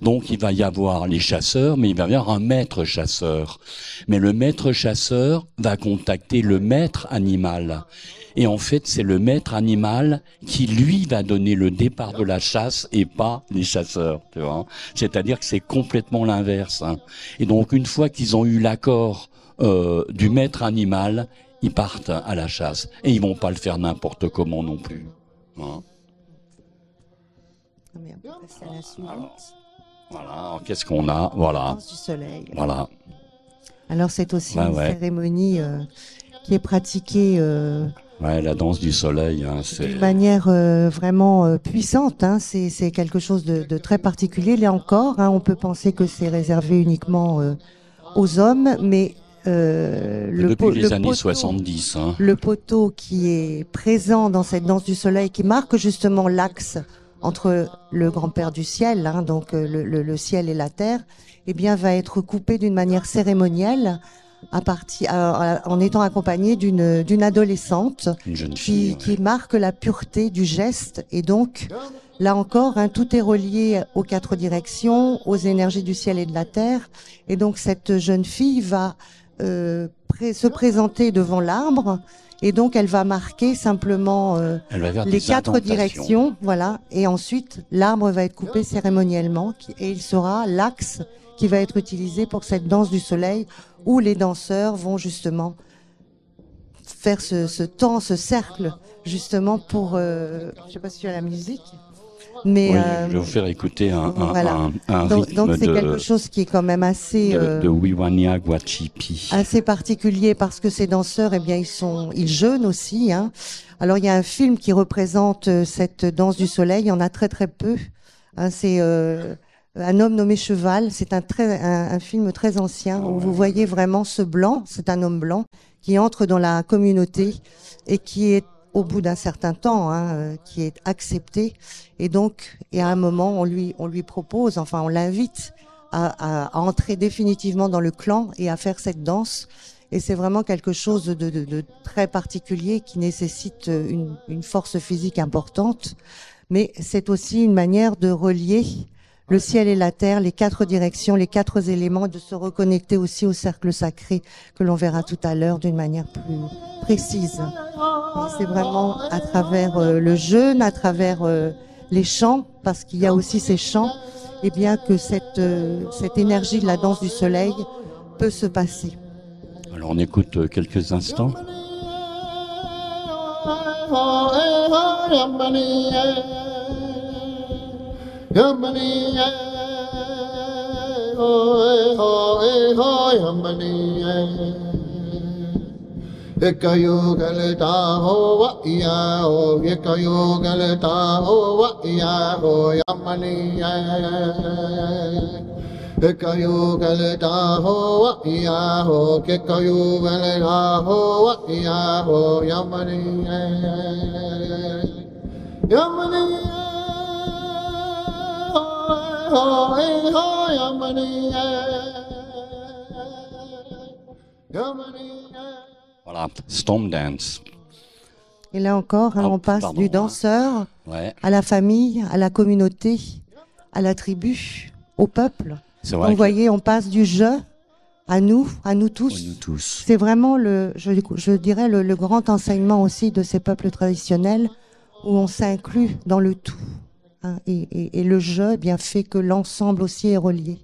Donc, il va y avoir les chasseurs, mais il va y avoir un maître chasseur. Mais le maître chasseur va contacter le maître animal. Et en fait, c'est le maître animal qui, lui, va donner le départ de la chasse et pas les chasseurs, tu vois. C'est-à-dire que c'est complètement l'inverse, hein. Et donc, une fois qu'ils ont eu l'accord du maître animal, ils partent à la chasse. Et ils vont pas le faire n'importe comment non plus, hein. C'est la suivante. Voilà, qu'est-ce qu'on a? Voilà. Danse du soleil. Voilà. Alors, c'est aussi une cérémonie qui est pratiquée la danse du soleil, hein, c'est d'une manière vraiment puissante, hein. C'est quelque chose de très particulier. Là encore, hein, on peut penser que c'est réservé uniquement aux hommes, mais depuis les années 70. Hein. Le poteau qui est présent dans cette danse du soleil, qui marque justement l'axe entre le grand-père du ciel, hein, donc le ciel et la terre, eh bien, va être coupé d'une manière cérémonielle en étant accompagné d'une adolescente une jeune fille, qui marque la pureté du geste. Et donc, là encore, hein, tout est relié aux 4 directions, aux énergies du ciel et de la terre. Et donc, cette jeune fille va se présenter devant l'arbre. Et donc, elle va marquer simplement les 4 directions, voilà. Et ensuite, l'arbre va être coupé cérémoniellement et il sera l'axe qui va être utilisé pour cette danse du soleil où les danseurs vont justement faire ce cercle, justement pour... je sais pas si tu as la musique, mais... Oui, je vais vous faire écouter un rythme donc c'est quelque chose qui est quand même assez... de Wiwania Guachipi. Assez particulier parce que ces danseurs, eh bien, ils jeûnent aussi, hein. Alors, il y a un film qui représente cette danse du soleil, il y en a très très peu, hein, c'est... Un homme nommé Cheval, c'est un film très ancien où vous voyez vraiment ce blanc, c'est un homme blanc qui entre dans la communauté et qui est au bout d'un certain temps, hein, qui est accepté. Et donc, à un moment, on lui propose, enfin, on l'invite à entrer définitivement dans le clan et à faire cette danse. Et c'est vraiment quelque chose de très particulier qui nécessite une force physique importante. Mais c'est aussi une manière de relier le ciel et la terre, les 4 directions, les 4 éléments, de se reconnecter aussi au cercle sacré que l'on verra tout à l'heure d'une manière plus précise. C'est vraiment à travers le jeûne, à travers les chants, parce qu'il y a aussi ces chants, eh bien que cette énergie de la danse du soleil peut se passer. Alors on écoute quelques instants. Yamani, Ekayogalta ho ya ho, Ekayogalta ho ya ho, Yamani, Ekayogalta ho ya ho, Ekayogalta ho ya ho, Yamani, Yamani. Voilà, Storm Dance. Et là encore, hein, on passe du danseur à la famille, à la communauté, à la tribu, au peuple. Donc, vous voyez, on passe du jeu à nous tous. Nous tous. C'est vraiment je dirais le grand enseignement aussi de ces peuples traditionnels où on s'inclut dans le tout. Hein, et le jeu, eh bien, fait que l'ensemble aussi est relié.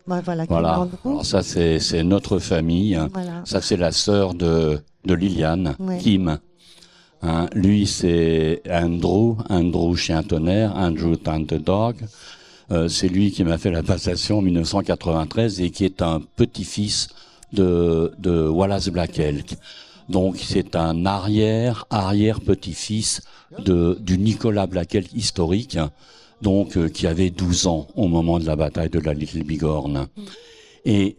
Voilà. Alors ça, c'est notre famille. Voilà. Ça, c'est la sœur de Liliane, Kim. Hein, lui, c'est Andrew chien tonnerre, Andrew Thunder Dog. C'est lui qui m'a fait la passation en 1993 et qui est un petit-fils de Wallace Black Elk. Donc c'est un arrière-petit-fils du Nicolas Black Elk historique, donc qui avait 12 ans au moment de la bataille de la Little Bighorn. Et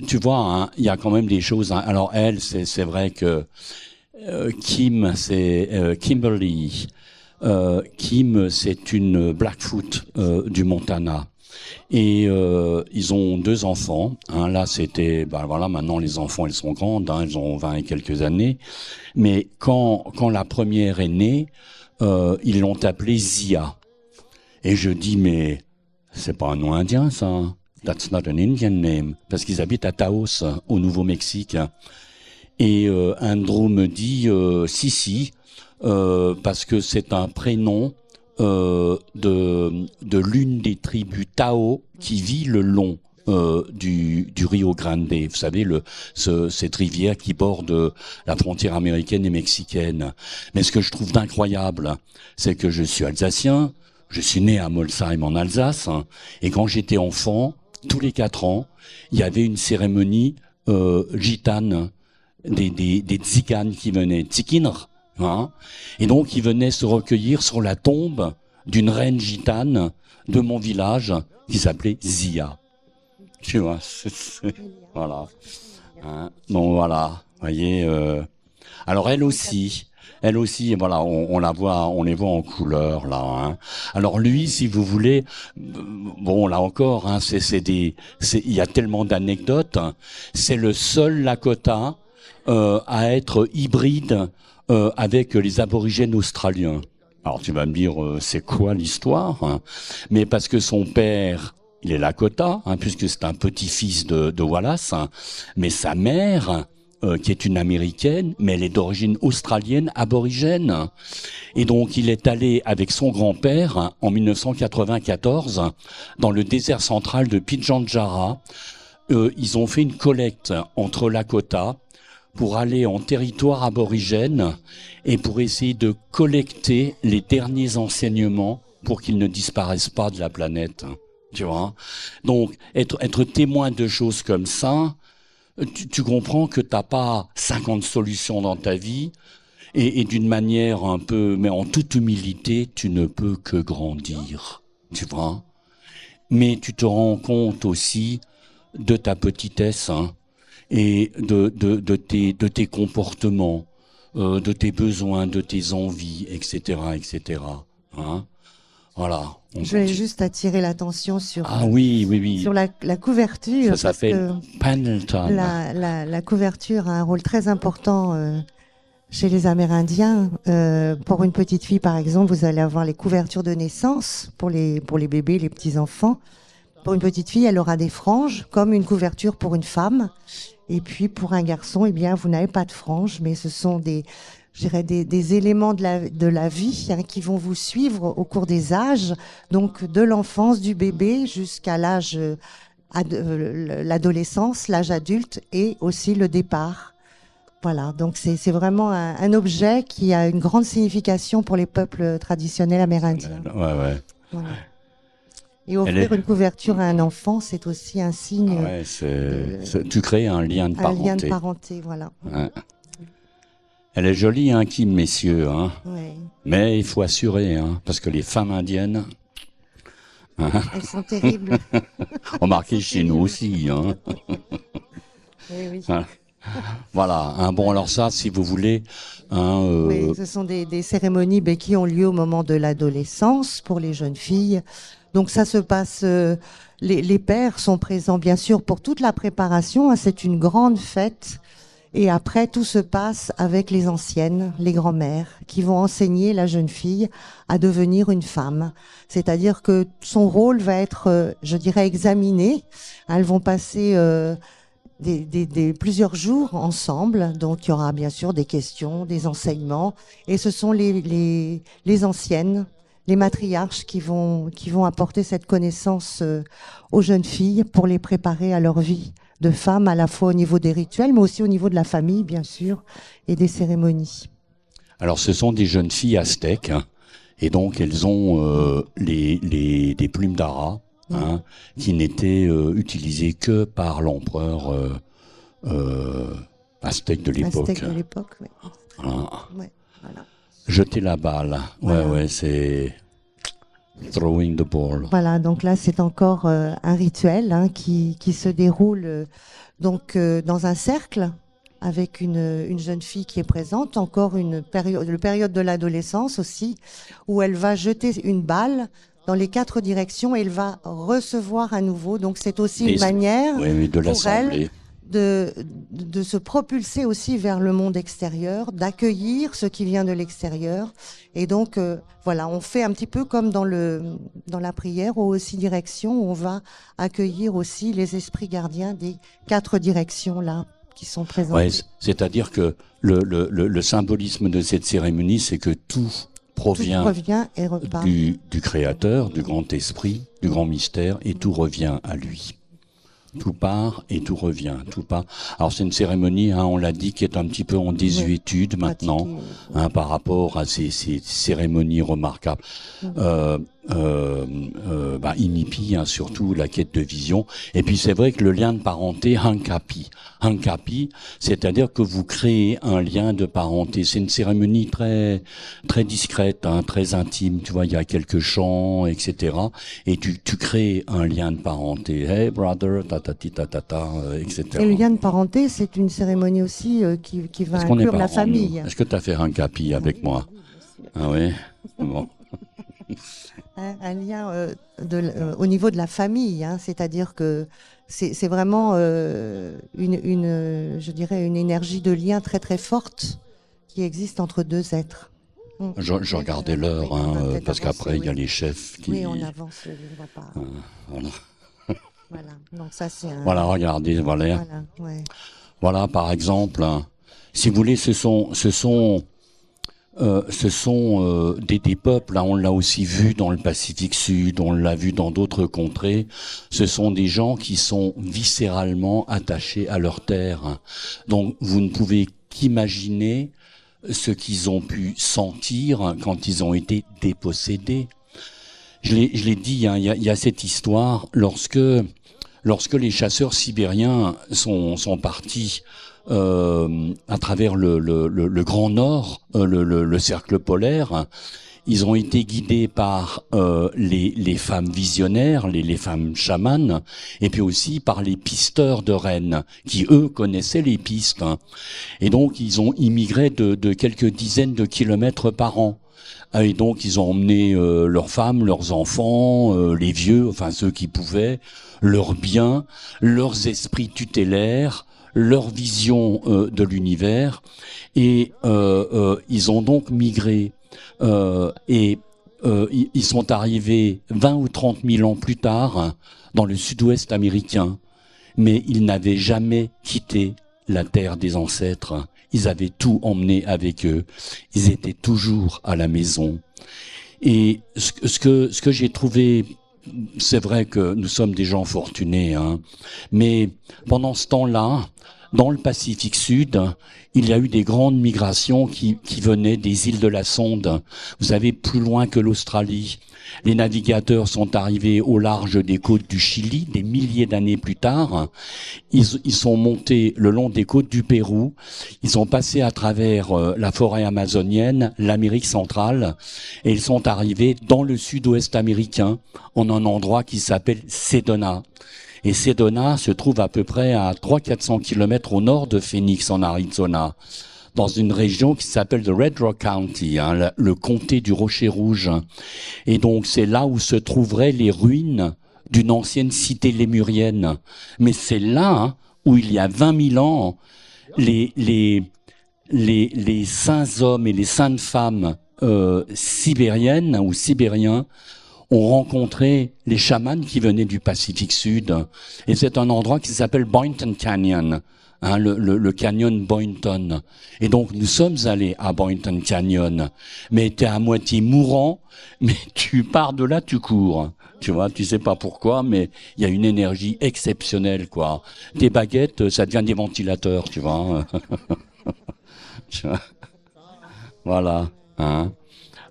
tu vois, hein, il y a quand même des choses. Hein. Alors elle, c'est vrai que Kim, c'est Kimberly. Kim, c'est une Blackfoot du Montana. Et ils ont 2 enfants. Hein, là, c'était, maintenant les enfants, elles sont grandes, hein, elles ont 20 et quelques années. Mais quand la première est née, ils l'ont appelée Zia. Et je dis, mais c'est pas un nom indien, ça. That's not an Indian name. Parce qu'ils habitent à Taos, au Nouveau-Mexique. Et Andrew me dit si, parce que c'est un prénom de l'une des tribus Tao qui vit le long du Rio Grande. Vous savez, cette rivière qui borde la frontière américaine et mexicaine. Mais ce que je trouve d'incroyable, c'est que je suis alsacien, je suis né à Molsheim en Alsace, hein, et quand j'étais enfant, tous les 4 ans, il y avait une cérémonie gitane, des tziganes qui venaient, tsikinr, hein, et donc ils venaient se recueillir sur la tombe d'une reine gitane de mon village qui s'appelait Zia. Tu vois, voilà. Hein, bon, voilà, voyez. Alors elle aussi, voilà, on la voit, on les voit en couleur là. Hein. Alors lui, si vous voulez, bon là encore, hein, il y a tellement d'anecdotes. Hein. C'est le seul Lakota à être hybride avec les aborigènes australiens. Alors tu vas me dire, c'est quoi l'histoire, hein? Mais parce que son père, il est Lakota, hein, puisque c'est un petit-fils de Wallace, hein, mais sa mère, qui est une Américaine, mais elle est d'origine australienne aborigène. Et donc il est allé avec son grand-père hein, en 1994 dans le désert central de Pitjantjara. Ils ont fait une collecte entre Lakota pour aller en territoire aborigène et pour essayer de collecter les derniers enseignements pour qu'ils ne disparaissent pas de la planète. Tu vois? Donc, être témoin de choses comme ça, tu comprends que t'as pas 50 solutions dans ta vie et d'une manière un peu, mais en toute humilité, tu ne peux que grandir. Tu vois? Mais tu te rends compte aussi de ta petitesse, hein, et de tes comportements, de tes besoins, de tes envies, etc. Hein? Voilà. Je vais juste attirer l'attention sur, oui. sur la couverture. Ça s'appelle Pendleton. La couverture a un rôle très important chez les Amérindiens. Pour une petite fille, par exemple, vous allez avoir les couvertures de naissance pour les bébés, les petits-enfants. Pour une petite fille, elle aura des franges, comme une couverture pour une femme. Et puis, pour un garçon, eh bien, vous n'avez pas de franges, mais ce sont des éléments de la vie hein, qui vont vous suivre au cours des âges, donc de l'enfance du bébé jusqu'à l'âge, l'adolescence, l'âge adulte et aussi le départ. Voilà, donc c'est vraiment un objet qui a une grande signification pour les peuples traditionnels amérindiens. Ouais. Voilà. Et offrir une couverture à un enfant, c'est aussi un signe. Tu crées un lien de parenté. Un lien de parenté, voilà. Ouais. Elle est jolie, hein, Kim, messieurs. Hein. Ouais. Mais il faut assurer, hein, parce que les femmes indiennes. Hein, elles sont terribles. Remarquez chez nous aussi. Hein. Oui. Voilà. Hein, bon, alors ça, si vous voulez. Hein, oui, ce sont des cérémonies qui ont lieu au moment de l'adolescence pour les jeunes filles. Donc ça se passe, les pères sont présents bien sûr pour toute la préparation, hein, c'est une grande fête et après tout se passe avec les anciennes, les grand-mères qui vont enseigner la jeune fille à devenir une femme. C'est-à-dire que son rôle va être, je dirais, examiné. Elles vont passer plusieurs jours ensemble, donc il y aura bien sûr des questions, des enseignements et ce sont les anciennes, les matriarches qui vont apporter cette connaissance aux jeunes filles pour les préparer à leur vie de femme, à la fois au niveau des rituels, mais aussi au niveau de la famille, bien sûr, et des cérémonies. Alors, ce sont des jeunes filles aztèques, hein, et donc elles ont des plumes d'ara, hein, qui n'étaient utilisées que par l'empereur aztèque de l'époque. Aztèque de l'époque, oui. Voilà. Ouais, voilà. Jeter la balle. Ouais, c'est throwing the ball. Voilà, donc là, c'est encore un rituel hein, qui se déroule dans un cercle avec une jeune fille qui est présente, encore le période de l'adolescence aussi, où elle va jeter une balle dans les 4 directions et elle va recevoir à nouveau. Donc c'est aussi une manière pour elle de se propulser aussi vers le monde extérieur, d'accueillir ce qui vient de l'extérieur. Et donc, voilà, on fait un petit peu comme dans la prière aux 6 directions, où on va accueillir aussi les esprits gardiens des 4 directions là, qui sont présentés. Ouais, c'est-à-dire que le symbolisme de cette cérémonie, c'est que tout provient et repart. du Créateur, du grand esprit, du grand mystère, et tout revient à lui. Tout part et tout revient, tout part. Alors c'est une cérémonie, hein, on l'a dit, qui est un petit peu en désuétude maintenant, hein, par rapport à ces cérémonies remarquables. Inipi, hein, surtout la quête de vision. Et puis c'est vrai que le lien de parenté, hankapi, c'est-à-dire que vous créez un lien de parenté. C'est une cérémonie très très discrète, hein, très intime. Tu vois, il y a quelques chants, etc. Et tu crées un lien de parenté. Hey brother, tatati tatata, etc. Et le lien de parenté, c'est une cérémonie aussi qui va inclure la famille. Est-ce que tu as fait hankapi avec moi? Ah oui. Bon. Un lien au niveau de la famille, hein, c'est-à-dire que c'est vraiment je dirais une énergie de lien très très forte qui existe entre deux êtres. Je regardais l'heure, hein, parce qu'après il y a les chefs qui... Oui, on avance, on va pas... voilà. Voilà, donc ça c'est un... Voilà, regardez, voilà. Voilà, par exemple, hein, si vous voulez, ce sont des peuples, là, on l'a aussi vu dans le Pacifique Sud, on l'a vu dans d'autres contrées. Ce sont des gens qui sont viscéralement attachés à leur terre. Donc, vous ne pouvez qu'imaginer ce qu'ils ont pu sentir quand ils ont été dépossédés. Je l'ai dit, hein, il y a cette histoire lorsque les chasseurs sibériens sont partis à travers le Grand Nord, le cercle polaire. Ils ont été guidés par les femmes visionnaires, les femmes chamanes, et puis aussi par les pisteurs de rennes, qui eux connaissaient les pistes. Hein. Et donc ils ont immigré de quelques dizaines de kilomètres par an. Et donc ils ont emmené leurs femmes, leurs enfants, les vieux, enfin ceux qui pouvaient, leurs biens, leurs esprits tutélaires, leur vision de l'univers, et ils ont donc migré, ils sont arrivés 20 ou 30 000 ans plus tard dans le sud-ouest américain, mais ils n'avaient jamais quitté la terre des ancêtres. Ils avaient tout emmené avec eux, ils étaient toujours à la maison. Et ce que j'ai trouvé, c'est vrai que nous sommes des gens fortunés, hein, mais pendant ce temps-là, dans le Pacifique Sud, il y a eu des grandes migrations qui venaient des îles de la Sonde. Vous savez, plus loin que l'Australie. Les navigateurs sont arrivés au large des côtes du Chili, des milliers d'années plus tard. Ils sont montés le long des côtes du Pérou. Ils ont passé à travers la forêt amazonienne, l'Amérique centrale, et ils sont arrivés dans le sud-ouest américain, en un endroit qui s'appelle Sedona. Et Sedona se trouve à peu près à 300-400 kilomètres au nord de Phoenix, en Arizona, dans une région qui s'appelle the Red Rock County, hein, le comté du Rocher Rouge. Et donc c'est là où se trouveraient les ruines d'une ancienne cité lémurienne. Mais c'est là, hein, où il y a 20 000 ans, les saints hommes et les saintes femmes sibériennes ou sibériens ont rencontré les chamans qui venaient du Pacifique Sud. Et c'est un endroit qui s'appelle Boynton Canyon, hein, le canyon Boynton. Et donc nous sommes allés à Boynton Canyon, mais t'es à moitié mourant, mais tu pars de là, tu cours. Tu vois, tu sais pas pourquoi, mais il y a une énergie exceptionnelle, quoi. Tes baguettes, ça devient des ventilateurs, tu vois. Tu vois. Voilà, hein.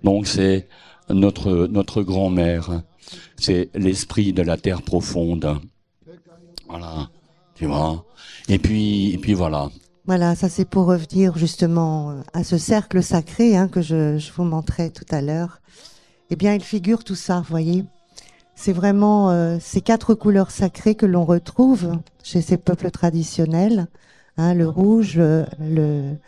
Donc c'est notre grand-mère, c'est l'esprit de la terre profonde. Voilà, tu vois. Et puis voilà. Voilà, ça c'est pour revenir justement à ce cercle sacré, hein, que je vous montrais tout à l'heure. Eh bien, il figure tout ça, vous voyez. C'est vraiment ces 4 couleurs sacrées que l'on retrouve chez ces peuples traditionnels, hein, le rouge, le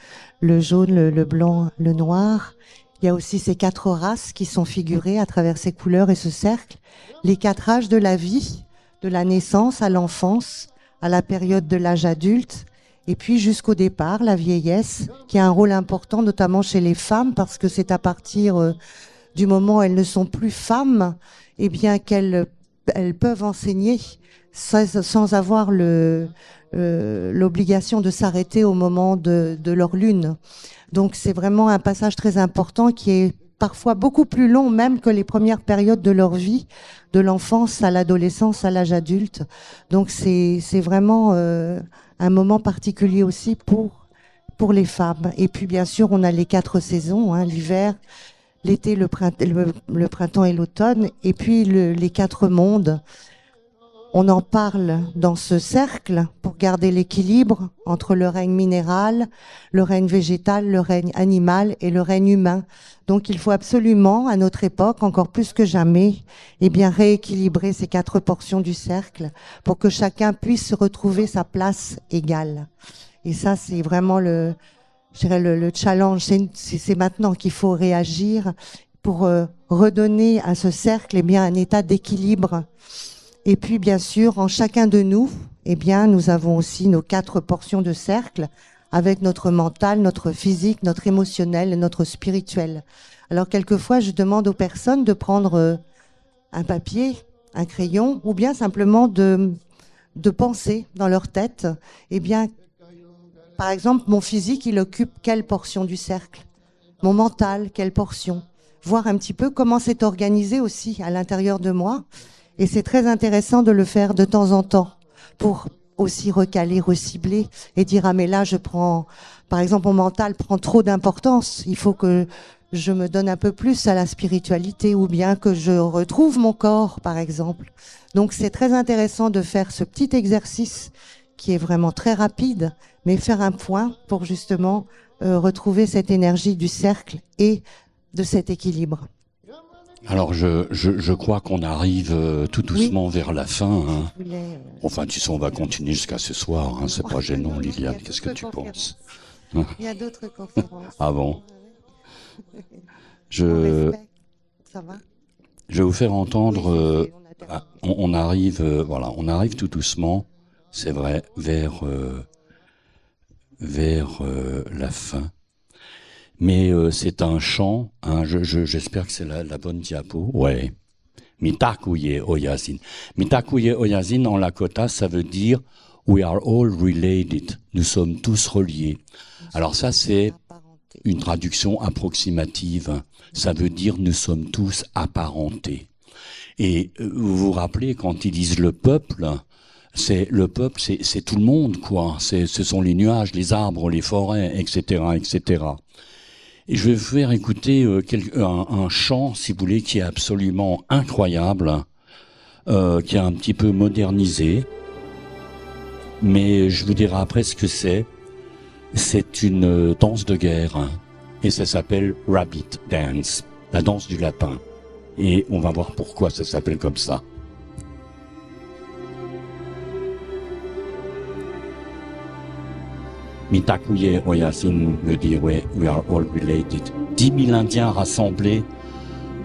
jaune, le blanc, le noir. Il y a aussi ces 4 races qui sont figurées à travers ces couleurs et ce cercle. Les 4 âges de la vie, de la naissance à l'enfance, à la période de l'âge adulte, et puis jusqu'au départ, la vieillesse, qui a un rôle important, notamment chez les femmes, parce que c'est à partir du moment où elles ne sont plus femmes, eh bien qu'elles elles peuvent enseigner sans avoir l'obligation de s'arrêter au moment de leur lune. Donc c'est vraiment un passage très important qui est parfois beaucoup plus long même que les premières périodes de leur vie, de l'enfance à l'adolescence, à l'âge adulte. Donc c'est vraiment un moment particulier aussi pour les femmes. Et puis bien sûr, on a les 4 saisons, hein, l'hiver, l'été, le printemps et l'automne, et puis les 4 mondes. On en parle dans ce cercle pour garder l'équilibre entre le règne minéral, le règne végétal, le règne animal et le règne humain. Donc il faut absolument, à notre époque, encore plus que jamais, eh bien rééquilibrer ces 4 portions du cercle pour que chacun puisse retrouver sa place égale. Et ça, c'est vraiment le challenge. C'est maintenant qu'il faut réagir pour redonner à ce cercle eh bien un état d'équilibre. Et puis, bien sûr, en chacun de nous, eh bien, nous avons aussi nos 4 portions de cercle avec notre mental, notre physique, notre émotionnel et notre spirituel. Alors, quelquefois, je demande aux personnes de prendre un papier, un crayon, ou bien simplement de penser dans leur tête, eh bien, par exemple, mon physique, il occupe quelle portion du cercle? Mon mental, quelle portion? Voir un petit peu comment c'est organisé aussi à l'intérieur de moi. Et c'est très intéressant de le faire de temps en temps pour aussi recaler, recibler et dire ah mais là je prends, par exemple mon mental prend trop d'importance, il faut que je me donne un peu plus à la spiritualité ou bien que je retrouve mon corps par exemple. Donc c'est très intéressant de faire ce petit exercice qui est vraiment très rapide, mais faire un point pour justement retrouver cette énergie du cercle et de cet équilibre. Alors je crois qu'on arrive tout doucement vers la fin. Hein. Enfin, tu sais, on va continuer jusqu'à ce soir. Hein. C'est pas gênant, Liliane. Qu'est-ce que tu penses? Il y a d'autres conférences. Ah bon? Ça va? Je vais vous faire entendre. On arrive, voilà, on arrive tout doucement. C'est vrai, vers la fin. Mais c'est un chant, hein, j'espère que c'est la bonne diapo. Ouais. Mitakuye Oyazin. Mitakuye Oyazin en Lakota, ça veut dire we are all related. Nous sommes tous reliés. Alors ça, c'est une traduction approximative. Ça veut dire nous sommes tous apparentés. Et vous vous rappelez quand ils disent le peuple, c'est tout le monde, quoi. Ce sont les nuages, les arbres, les forêts, etc., etc. Et je vais vous faire écouter un chant, si vous voulez, qui est absolument incroyable, qui est un petit peu modernisé, mais je vous dirai après ce que c'est. C'est une danse de guerre, et ça s'appelle Rabbit Dance, la danse du lapin. Et on va voir pourquoi ça s'appelle comme ça. Mitakuye Oyasin veut dire we are all related. 10 000 Indiens rassemblés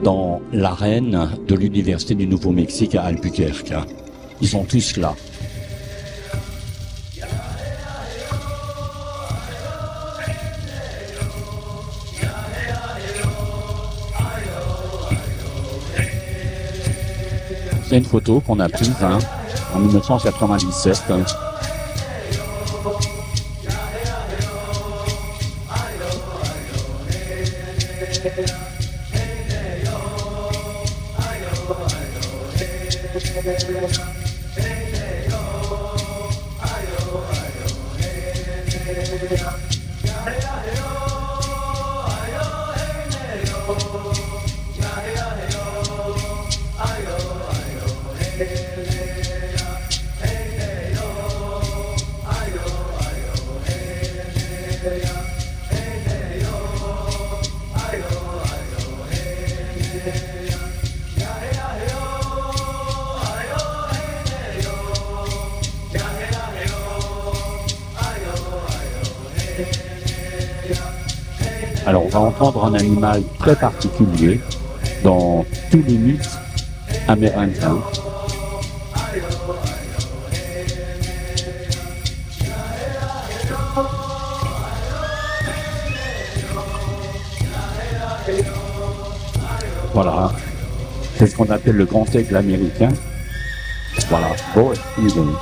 dans l'arène de l'Université du Nouveau-Mexique à Albuquerque. Ils sont tous là. C'est une photo qu'on a prise en 1997. Alors, on va entendre un animal très particulier dans tous les mythes amérindiens. Voilà, c'est ce qu'on appelle le grand aigle américain. Voilà. Bon, evening.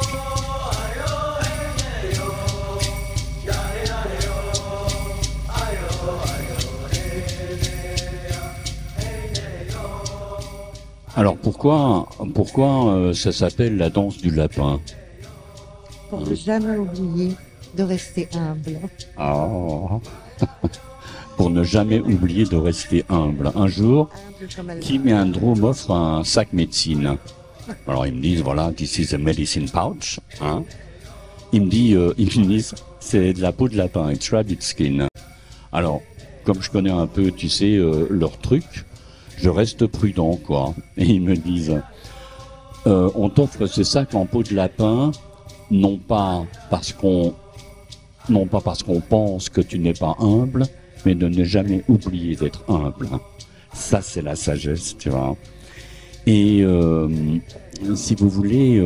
Alors pourquoi ça s'appelle la danse du lapin? Pour ne jamais oublier de rester humble. Ah. Pour ne jamais oublier de rester humble. Un jour, Kim et Andrew m'offrent un sac médecine. Alors ils me disent, voilà, this is a medicine pouch. Hein. Ils me disent, c'est de la peau de lapin, it's rabbit skin. Alors, comme je connais un peu, tu sais, leur truc, je reste prudent, quoi. Et ils me disent, on t'offre ce sac en peau de lapin, non pas parce qu'on pense que tu n'es pas humble, mais de ne jamais oublier d'être humble. Ça, c'est la sagesse, tu vois. Et si vous voulez,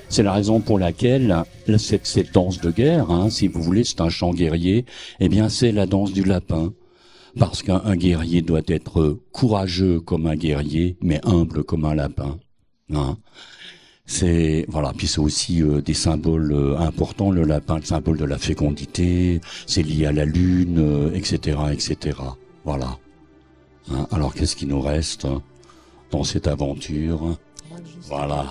c'est la raison pour laquelle cette danse de guerre, hein, si vous voulez, c'est un chant guerrier, eh bien, c'est la danse du lapin. Parce qu'un guerrier doit être courageux comme un guerrier, mais humble comme un lapin. Hein. C'est voilà, puis c'est aussi des symboles importants. Le lapin, le symbole de la fécondité, c'est lié à la lune, etc., etc. Voilà. Hein, alors qu'est-ce qui nous reste dans cette aventure? Voilà.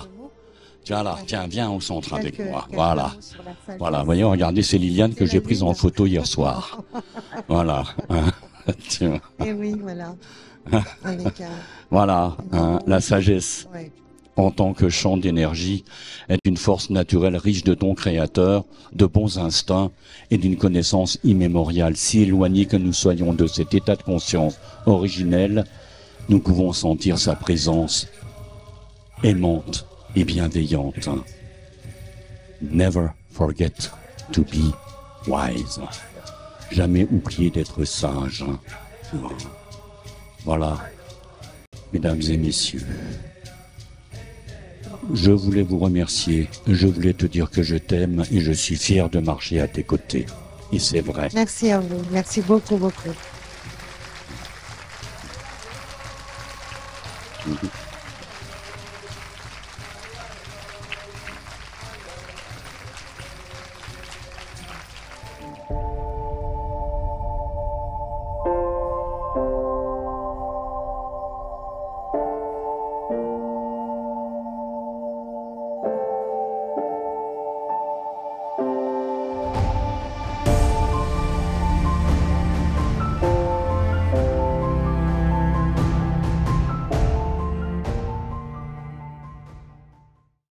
Tiens là, tiens, viens au centre avec moi. Voilà. Voilà. Voyez, regardez, c'est Liliane que j'ai prise en photo hier soir. Voilà. Tiens. Et oui, voilà. Voilà, hein, la sagesse. Ouais. En tant que champ d'énergie, est une force naturelle riche de dons créateurs, de bons instincts et d'une connaissance immémoriale. Si éloignés que nous soyons de cet état de conscience originel, nous pouvons sentir sa présence aimante et bienveillante. Never forget to be wise. Jamais oublier d'être sage. Voilà, mesdames et messieurs. Je voulais vous remercier, je voulais te dire que je t'aime et je suis fier de marcher à tes côtés. Et c'est vrai. Merci à vous, merci beaucoup, beaucoup.